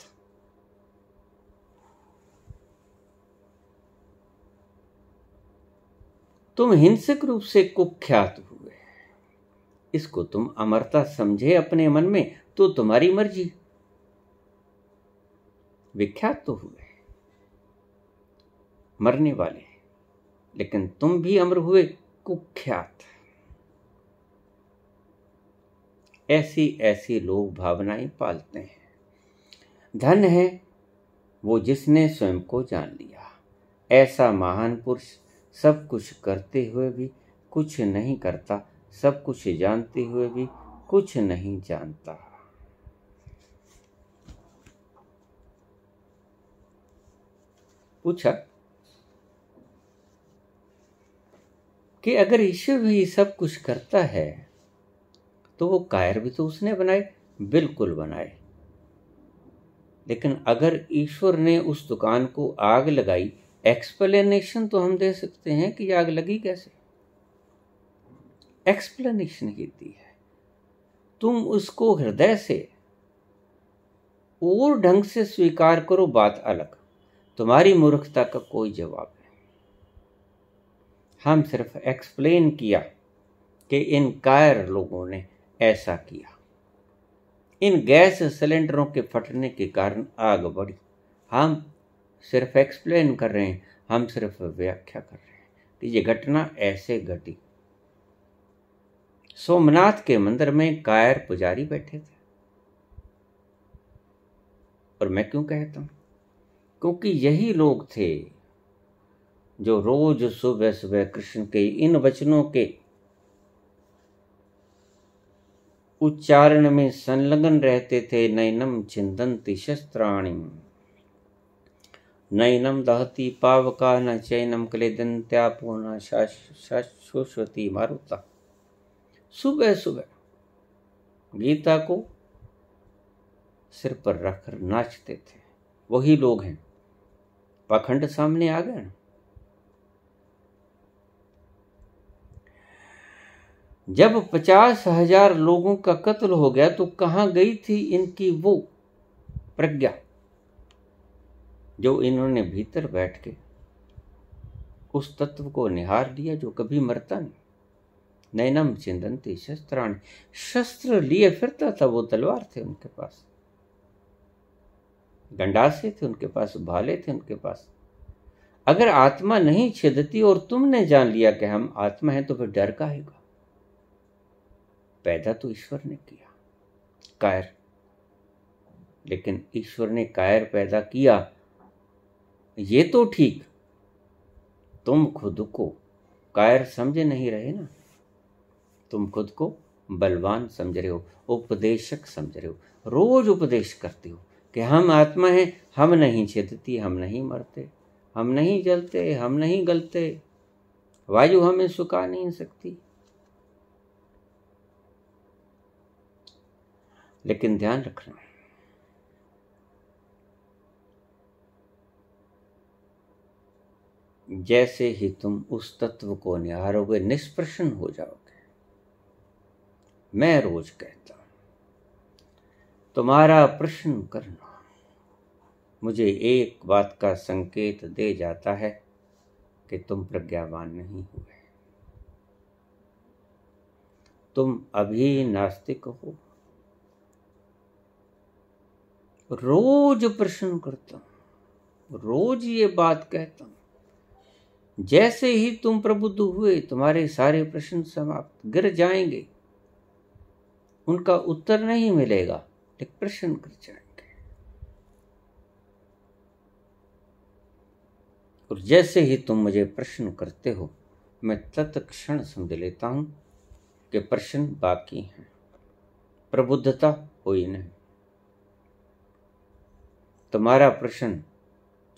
तुम हिंसक रूप से कुख्यात हुए। इसको तुम अमरता समझे अपने मन में तो तुम्हारी मर्जी। विख्यात तो हुए, मरने वाले, लेकिन तुम भी अमर हुए कुख्यात। ऐसी ऐसी लोग भावनाएं पालते हैं। धन है वो जिसने स्वयं को जान लिया। ऐसा महान पुरुष सब कुछ करते हुए भी कुछ नहीं करता, सब कुछ जानते हुए भी कुछ नहीं जानता। पूछा कि अगर ईश्वर भी सब कुछ करता है तो वो कायर भी तो उसने बनाए। बिल्कुल बनाए, लेकिन अगर ईश्वर ने उस दुकान को आग लगाई, एक्सप्लेनेशन तो हम दे सकते हैं कि आग लगी कैसे। एक्सप्लेनेशन ही दी है। तुम उसको हृदय से और ढंग से स्वीकार करो, बात अलग। तुम्हारी मूर्खता का कोई जवाब नहीं। हम सिर्फ एक्सप्लेन किया कि इन कायर लोगों ने ऐसा किया, इन गैस सिलेंडरों के फटने के कारण आग बढ़ी। हम सिर्फ एक्सप्लेन कर रहे हैं, हम सिर्फ व्याख्या कर रहे हैं कि ये घटना ऐसे घटी। सोमनाथ के मंदिर में कायर पुजारी बैठे थे। और मैं क्यों कहता हूं? क्योंकि यही लोग थे जो रोज सुबह सुबह कृष्ण के इन वचनों के उच्चारण में संलग्न रहते थे। नैनम छिन्दन्ति शस्त्राणि, नैनम दहति पावका, न चैनम क्लेदन्त्यापो, न शाश्वती मारुता। सुबह सुबह गीता को सिर पर रखकर नाचते थे। वही लोग हैं। पाखंड सामने आ गए। जब 50,000 लोगों का कत्ल हो गया तो कहां गई थी इनकी वो प्रज्ञा जो इन्होंने भीतर बैठ के उस तत्व को निहार लिया जो कभी मरता नहीं। नैनम छिन्दन्ति शस्त्राणि, शस्त्र लिए फिरता था वो। तलवार थे उनके पास, गंडासे थे उनके पास, भाले थे उनके पास। अगर आत्मा नहीं छिदती और तुमने जान लिया कि हम आत्मा हैं तो फिर डर काहेगा? पैदा तो ईश्वर ने किया कायर, लेकिन ईश्वर ने कायर पैदा किया ये तो ठीक, तुम खुद को कायर समझ नहीं रहे ना। तुम खुद को बलवान समझ रहे हो, उपदेशक समझ रहे हो। रोज उपदेश करते हो कि हम आत्मा हैं, हम नहीं छिदती, हम नहीं मरते, हम नहीं जलते, हम नहीं गलते, वायु हमें सुखा नहीं सकती। लेकिन ध्यान रखना, जैसे ही तुम उस तत्व को निहारोगे निष्प्रश्न हो जाओगे। मैं रोज कहता हूं तुम्हारा प्रश्न करना मुझे एक बात का संकेत दे जाता है कि तुम प्रज्ञावान नहीं हुए, तुम अभी नास्तिक हो। रोज प्रश्न करता हूं, रोज ये बात कहता हूं। जैसे ही तुम प्रबुद्ध हुए तुम्हारे सारे प्रश्न समाप्त, गिर जाएंगे, उनका उत्तर नहीं मिलेगा, लेकिन प्रश्न कर जाएंगे। और जैसे ही तुम मुझे प्रश्न करते हो मैं तत्क्षण समझ लेता हूं कि प्रश्न बाकी हैं, प्रबुद्धता हुई नहीं। तुम्हारा प्रश्न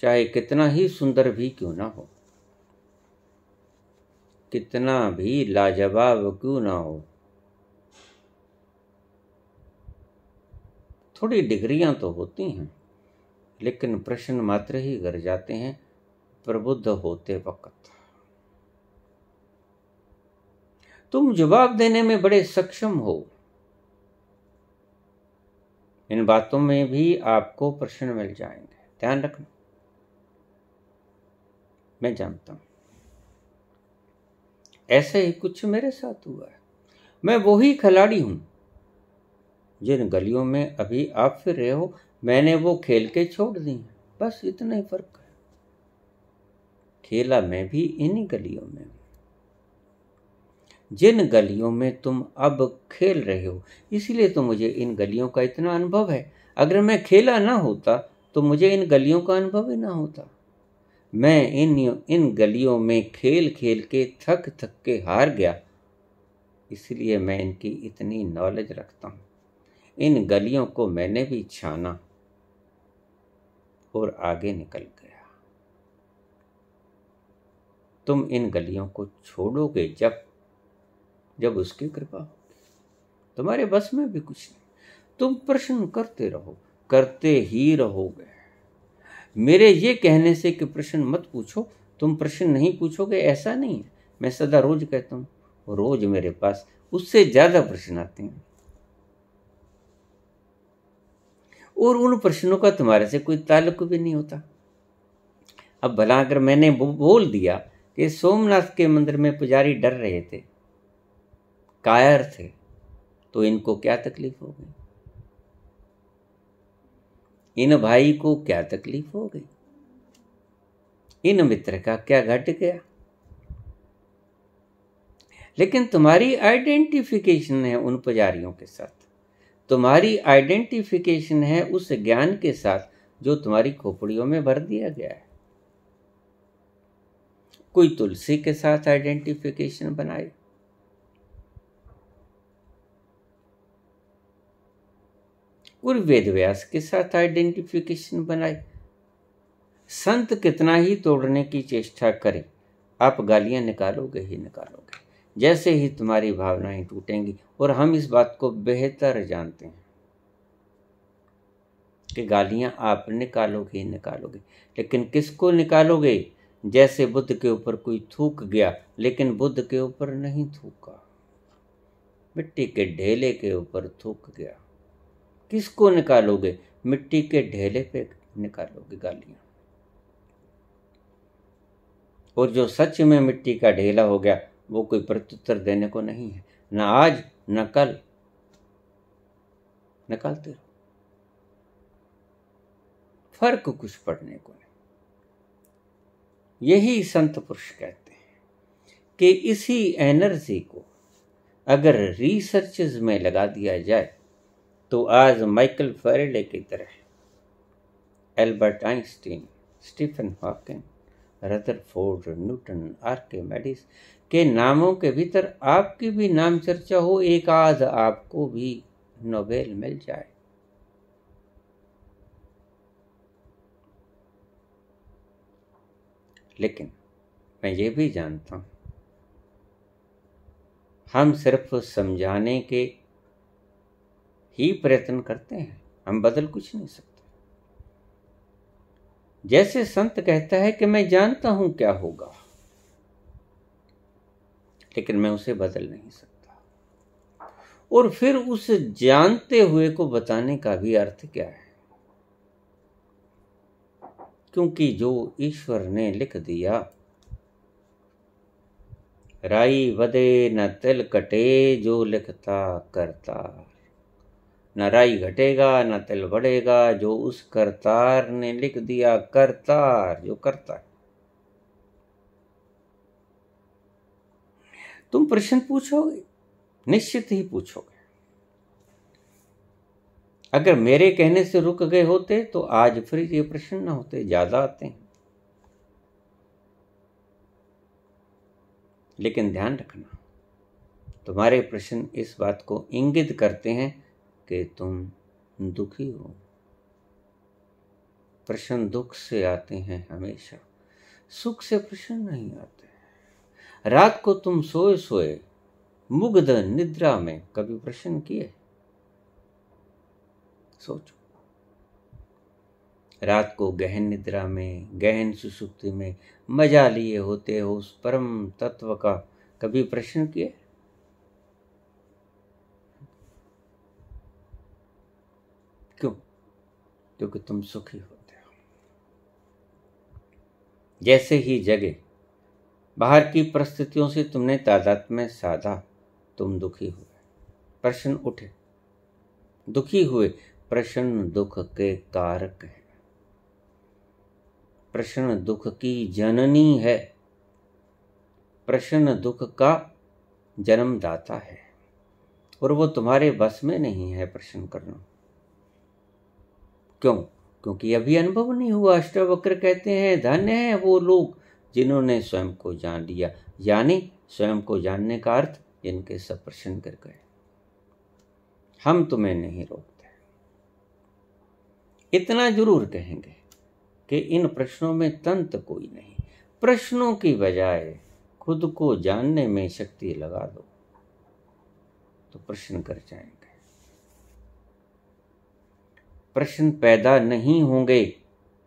चाहे कितना ही सुंदर भी क्यों ना हो, कितना भी लाजवाब क्यों ना हो, थोड़ी डिग्रियां तो होती हैं, लेकिन प्रश्न मात्र ही गर जाते हैं प्रबुद्ध होते वक्त। तुम जवाब देने में बड़े सक्षम हो। इन बातों में भी आपको प्रश्न मिल जाएंगे, ध्यान रखना। मैं जानता हूं ऐसे ही कुछ मेरे साथ हुआ है। मैं वही खिलाड़ी हूं जिन गलियों में अभी आप फिर रहे हो, मैंने वो खेल के छोड़ दी हैं। बस इतना ही फर्क है। खेला मैं भी इन्हीं गलियों में, जिन गलियों में तुम अब खेल रहे हो, इसलिए तो मुझे इन गलियों का इतना अनुभव है। अगर मैं खेला ना होता तो मुझे इन गलियों का अनुभव ही ना होता। मैं इन गलियों में खेल खेल के थक के हार गया, इसलिए मैं इनकी इतनी नॉलेज रखता हूं। इन गलियों को मैंने भी छाना और आगे निकल गया। तुम इन गलियों को छोड़ोगे जब उसकी कृपा होगी। तुम्हारे बस में भी कुछ नहीं। तुम प्रश्न करते रहो, करते ही रहोगे। मेरे ये कहने से कि प्रश्न मत पूछो, तुम प्रश्न नहीं पूछोगे ऐसा नहीं है। मैं सदा रोज कहता हूं, रोज मेरे पास उससे ज्यादा प्रश्न आते हैं, और उन प्रश्नों का तुम्हारे से कोई ताल्लुक भी नहीं होता। अब भला अगर मैंने बोल दिया कि सोमनाथ के मंदिर में पुजारी डर रहे थे, कायर थे, तो इनको क्या तकलीफ हो गई? इन भाई को क्या तकलीफ हो गई? इन मित्र का क्या घट गया? लेकिन तुम्हारी आइडेंटिफिकेशन है उन पुजारियों के साथ, तुम्हारी आइडेंटिफिकेशन है उस ज्ञान के साथ जो तुम्हारी खोपड़ियों में भर दिया गया है। कोई तुलसी के साथ आइडेंटिफिकेशन बनाए, और वेद व्यास के साथ आइडेंटिफिकेशन बनाए। संत कितना ही तोड़ने की चेष्टा करे, आप गालियां निकालोगे ही निकालोगे। जैसे ही तुम्हारी भावनाएं टूटेंगी, और हम इस बात को बेहतर जानते हैं कि गालियां आप निकालोगे ही निकालोगे, लेकिन किसको निकालोगे? जैसे बुद्ध के ऊपर कोई थूक गया, लेकिन बुद्ध के ऊपर नहीं थूका, मिट्टी के ढेले के ऊपर थूक गया। किसको निकालोगे? मिट्टी के ढेले पे निकालोगे गालियां। और जो सच में मिट्टी का ढेला हो गया, वो कोई प्रत्युत्तर देने को नहीं है, न आज न कल। निकालते रहो, फर्क कुछ पड़ने को नहीं। यही संत पुरुष कहते हैं कि इसी एनर्जी को अगर रिसर्चेस में लगा दिया जाए, तो आज माइकल फैराडे की तरह, Albert Einstein, Stephen Hawking, Rutherford, Newton, Archimedes के नामों के भीतर आपकी भी नाम चर्चा हो, एक आध आपको भी नोबेल मिल जाए। लेकिन मैं ये भी जानता हूं, हम सिर्फ समझाने के ही प्रयत्न करते हैं, हम बदल कुछ नहीं सकते। जैसे संत कहता है कि मैं जानता हूं क्या होगा, लेकिन मैं उसे बदल नहीं सकता। और फिर उस जानते हुए को बताने का भी अर्थ क्या है? क्योंकि जो ईश्वर ने लिख दिया, राई बदे न तिल कटे, जो लिखता करतार। न राई घटेगा न तिल बढ़ेगा, जो उस करतार ने लिख दिया। करतार जो करता है। तुम प्रश्न पूछोगे, निश्चित ही पूछोगे। अगर मेरे कहने से रुक गए होते तो आज फिर ये प्रश्न ना होते, ज्यादा आते हैं। लेकिन ध्यान रखना, तुम्हारे प्रश्न इस बात को इंगित करते हैं कि तुम दुखी हो। प्रश्न दुख से आते हैं हमेशा, सुख से प्रश्न नहीं आते। रात को तुम सोए सोए मुग्ध निद्रा में कभी प्रश्न किए? सोचो। रात को गहन निद्रा में, गहन सुषुप्ति में मजा लिए होते हो उस परम तत्व का, कभी प्रश्न किए? क्यों? क्योंकि तुम सुखी होते हो। जैसे ही जगे, बाहर की परिस्थितियों से तुमने तादाद में साधा, तुम दुखी हुए, प्रश्न उठे, दुखी हुए। प्रश्न दुख के कारक है, प्रश्न दुख की जननी है, प्रश्न दुख का जन्मदाता है, और वो तुम्हारे बस में नहीं है प्रश्न करना। क्यों? क्योंकि अभी अनुभव नहीं हुआ। अष्टावक्र कहते हैं, धन्य है वो लोग जिन्होंने स्वयं को जान लिया। यानी स्वयं को जानने का अर्थ, जिनके सब प्रश्न कर गए। हम तुम्हें नहीं रोकते, इतना जरूर कहेंगे कि इन प्रश्नों में तंत कोई नहीं। प्रश्नों की बजाय खुद को जानने में शक्ति लगा दो, तो प्रश्न कर जाएंगे। प्रश्न पैदा नहीं होंगे,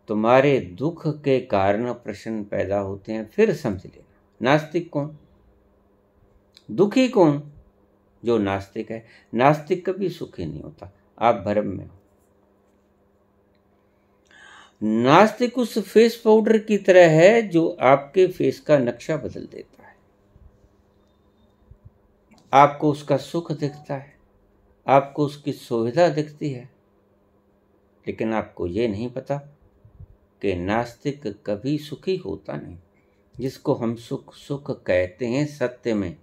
तुम्हारे दुख के कारण प्रश्न पैदा होते हैं। फिर समझ लेना, नास्तिक कौन, दुखी कौन? जो नास्तिक है। नास्तिक कभी सुखी नहीं होता, आप भ्रम में हो। नास्तिक उस फेस पाउडर की तरह है जो आपके फेस का नक्शा बदल देता है। आपको उसका सुख दिखता है, आपको उसकी सुविधा दिखती है, लेकिन आपको ये नहीं पता कि नास्तिक कभी सुखी होता नहीं। जिसको हम सुख सुख कहते हैं, सत्य में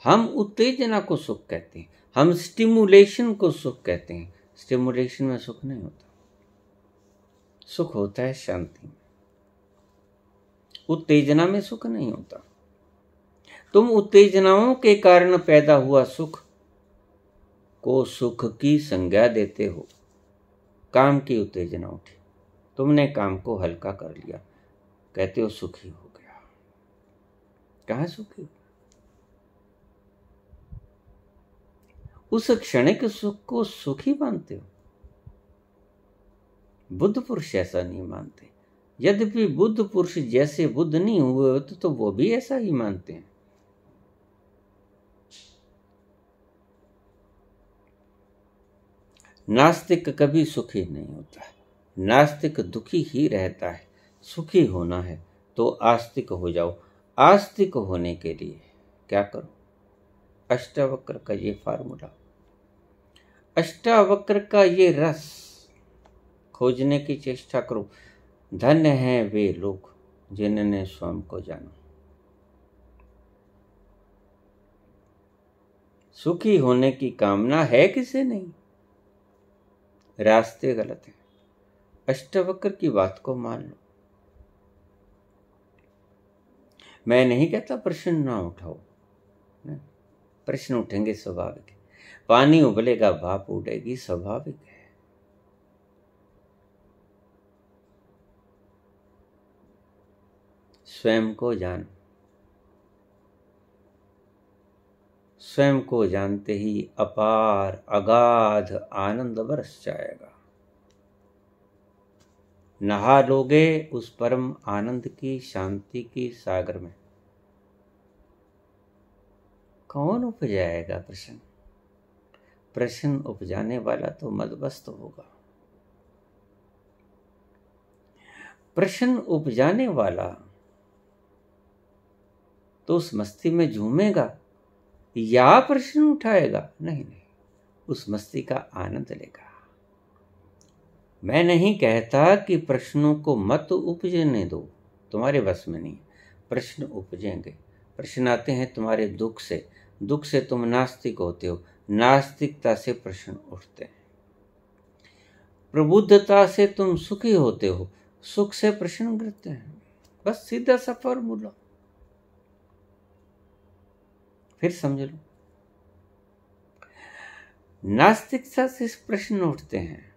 हम उत्तेजना को सुख कहते हैं, हम स्टिमुलेशन को सुख कहते हैं। स्टिमुलेशन में सुख नहीं होता, सुख होता है शांति में। उत्तेजना में सुख नहीं होता। तुम उत्तेजनाओं के कारण पैदा हुआ सुख को सुख की संज्ञा देते हो। काम की उत्तेजना उठी, तुमने काम को हल्का कर लिया, कहते हो सुखी हो गया। कहाँ सुखी हो? उस क्षणिक सुख को सुखी मानते हो। बुद्ध पुरुष ऐसा नहीं मानते। यद्यपि बुद्ध पुरुष जैसे बुद्ध नहीं हुए होते तो वो भी ऐसा ही मानते हैं। नास्तिक कभी सुखी नहीं होता है, नास्तिक दुखी ही रहता है। सुखी होना है तो आस्तिक हो जाओ। आस्तिक होने के लिए क्या करो? अष्टावक्र का ये फार्मूला, अष्टावक्र का ये रस खोजने की चेष्टा करो। धन्य हैं वे लोग जिन्होंने स्वयं को जाना। सुखी होने की कामना है किसे नहीं? रास्ते गलत हैं। अष्टावक्र की बात को मान लो। मैं नहीं कहता प्रश्न ना उठाओ, प्रश्न उठेंगे स्वाभाविक है। पानी उबलेगा भाप उड़ेगी, स्वाभाविक है। स्वयं को जान। स्वयं को जानते ही अपार अगाध आनंद बरस जाएगा। नहा लोगे उस परम आनंद की शांति की सागर में। कौन उपजाएगा प्रश्न? प्रश्न उपजाने वाला तो मदमस्त होगा। प्रश्न उपजाने वाला तो उस मस्ती में झूमेगा या प्रश्न उठाएगा? नहीं, उस मस्ती का आनंद लेगा। मैं नहीं कहता कि प्रश्नों को मत उपजने दो, तुम्हारे बस में नहीं। प्रश्न उपजेंगे। प्रश्न आते हैं तुम्हारे दुख से, दुख से तुम नास्तिक होते हो, नास्तिकता से प्रश्न उठते हैं। प्रबुद्धता से तुम सुखी होते हो, सुख से प्रश्न करते हैं। बस सीधा सा फॉर्मूला। फिर समझ लो, नास्तिकता से प्रश्न उठते हैं,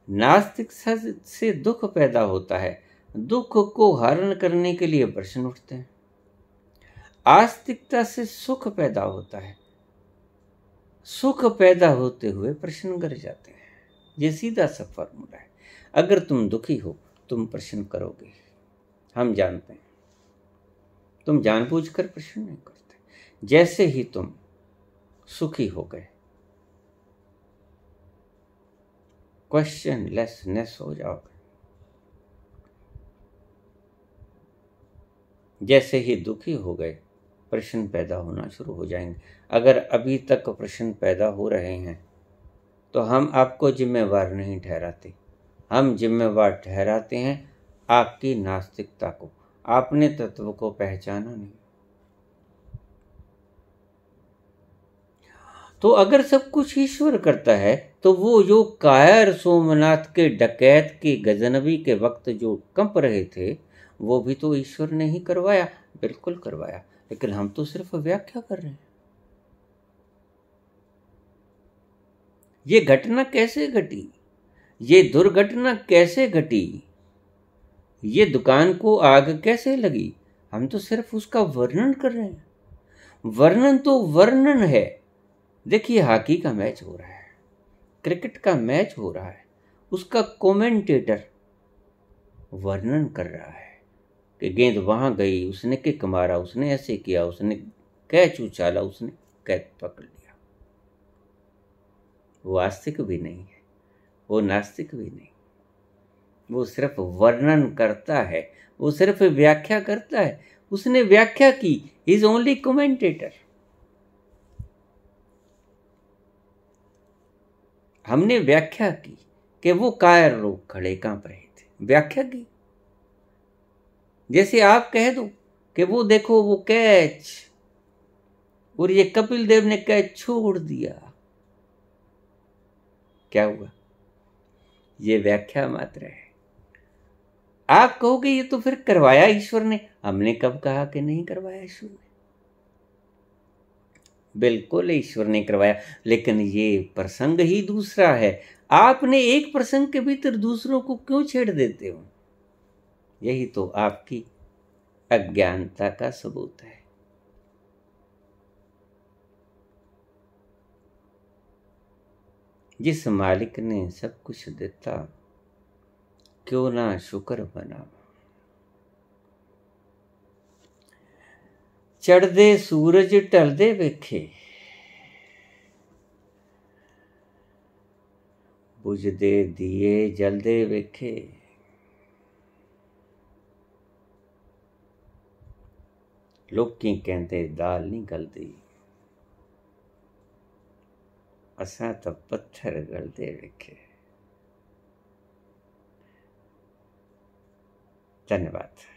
नास्तिकता से दुख पैदा होता है, दुख को हरण करने के लिए प्रश्न उठते हैं। आस्तिकता से सुख पैदा होता है, सुख पैदा होते हुए प्रश्न गर जाते हैं। ये सीधा सा फॉर्मूला है। अगर तुम दुखी हो तुम प्रश्न करोगे, हम जानते हैं। तुम जानबूझकर प्रश्न नहीं करते। जैसे ही तुम सुखी हो गए, क्वेश्चन लेसनेस हो जाओगे। जैसे ही दुखी हो गए प्रश्न पैदा होना शुरू हो जाएंगे। अगर अभी तक प्रश्न पैदा हो रहे हैं तो हम आपको जिम्मेवार नहीं ठहराते, हम जिम्मेवार ठहराते हैं आपकी नास्तिकता को। आपने तत्व को पहचाना नहीं। तो अगर सब कुछ ईश्वर करता है तो वो जो कायर सोमनाथ के डकैत के गजनबी के वक्त जो कंप रहे थे वो भी तो ईश्वर ने ही करवाया। बिल्कुल करवाया, लेकिन हम तो सिर्फ व्याख्या कर रहे हैं। ये घटना कैसे घटी, ये दुर्घटना कैसे घटी, ये दुकान को आग कैसे लगी, हम तो सिर्फ उसका वर्णन कर रहे हैं। वर्णन तो वर्णन है। देखिए, हॉकी का मैच हो रहा है, क्रिकेट का मैच हो रहा है, उसका कमेंटेटर वर्णन कर रहा है कि गेंद वहां गई, उसने किक मारा, उसने ऐसे किया, उसने कैच उछाला, उसने कैच पकड़ लिया। वो आस्तिक भी नहीं है, वो नास्तिक भी नहीं, वो सिर्फ वर्णन करता है, वो सिर्फ व्याख्या करता है। उसने व्याख्या की, इज ओनली कमेंटेटर। हमने व्याख्या की कि वो कायर लोग खड़े कांप रहे थे, व्याख्या की। जैसे आप कह दो कि वो देखो वो कैच, और ये कपिल देव ने कैच छोड़ दिया, क्या हुआ? ये व्याख्या मात्र है। आप कहोगे ये तो फिर करवाया ईश्वर ने। हमने कब कहा कि नहीं करवाया ईश्वर ने? बिल्कुल ईश्वर ने करवाया, लेकिन ये प्रसंग ही दूसरा है। आपने एक प्रसंग के भीतर दूसरों को क्यों छेड़ देते हो? यही तो आपकी अज्ञानता का सबूत है। जिस मालिक ने सब कुछ देता, क्यों ना शुक्र बना। चढ़दे सूरज ढलदे वेखे, बुझदे दिए जलदे वेखे, लोकी कहंदे दाल नहीं गलदी, असां तो पत्थर गलदे वेखे। धन्यवाद।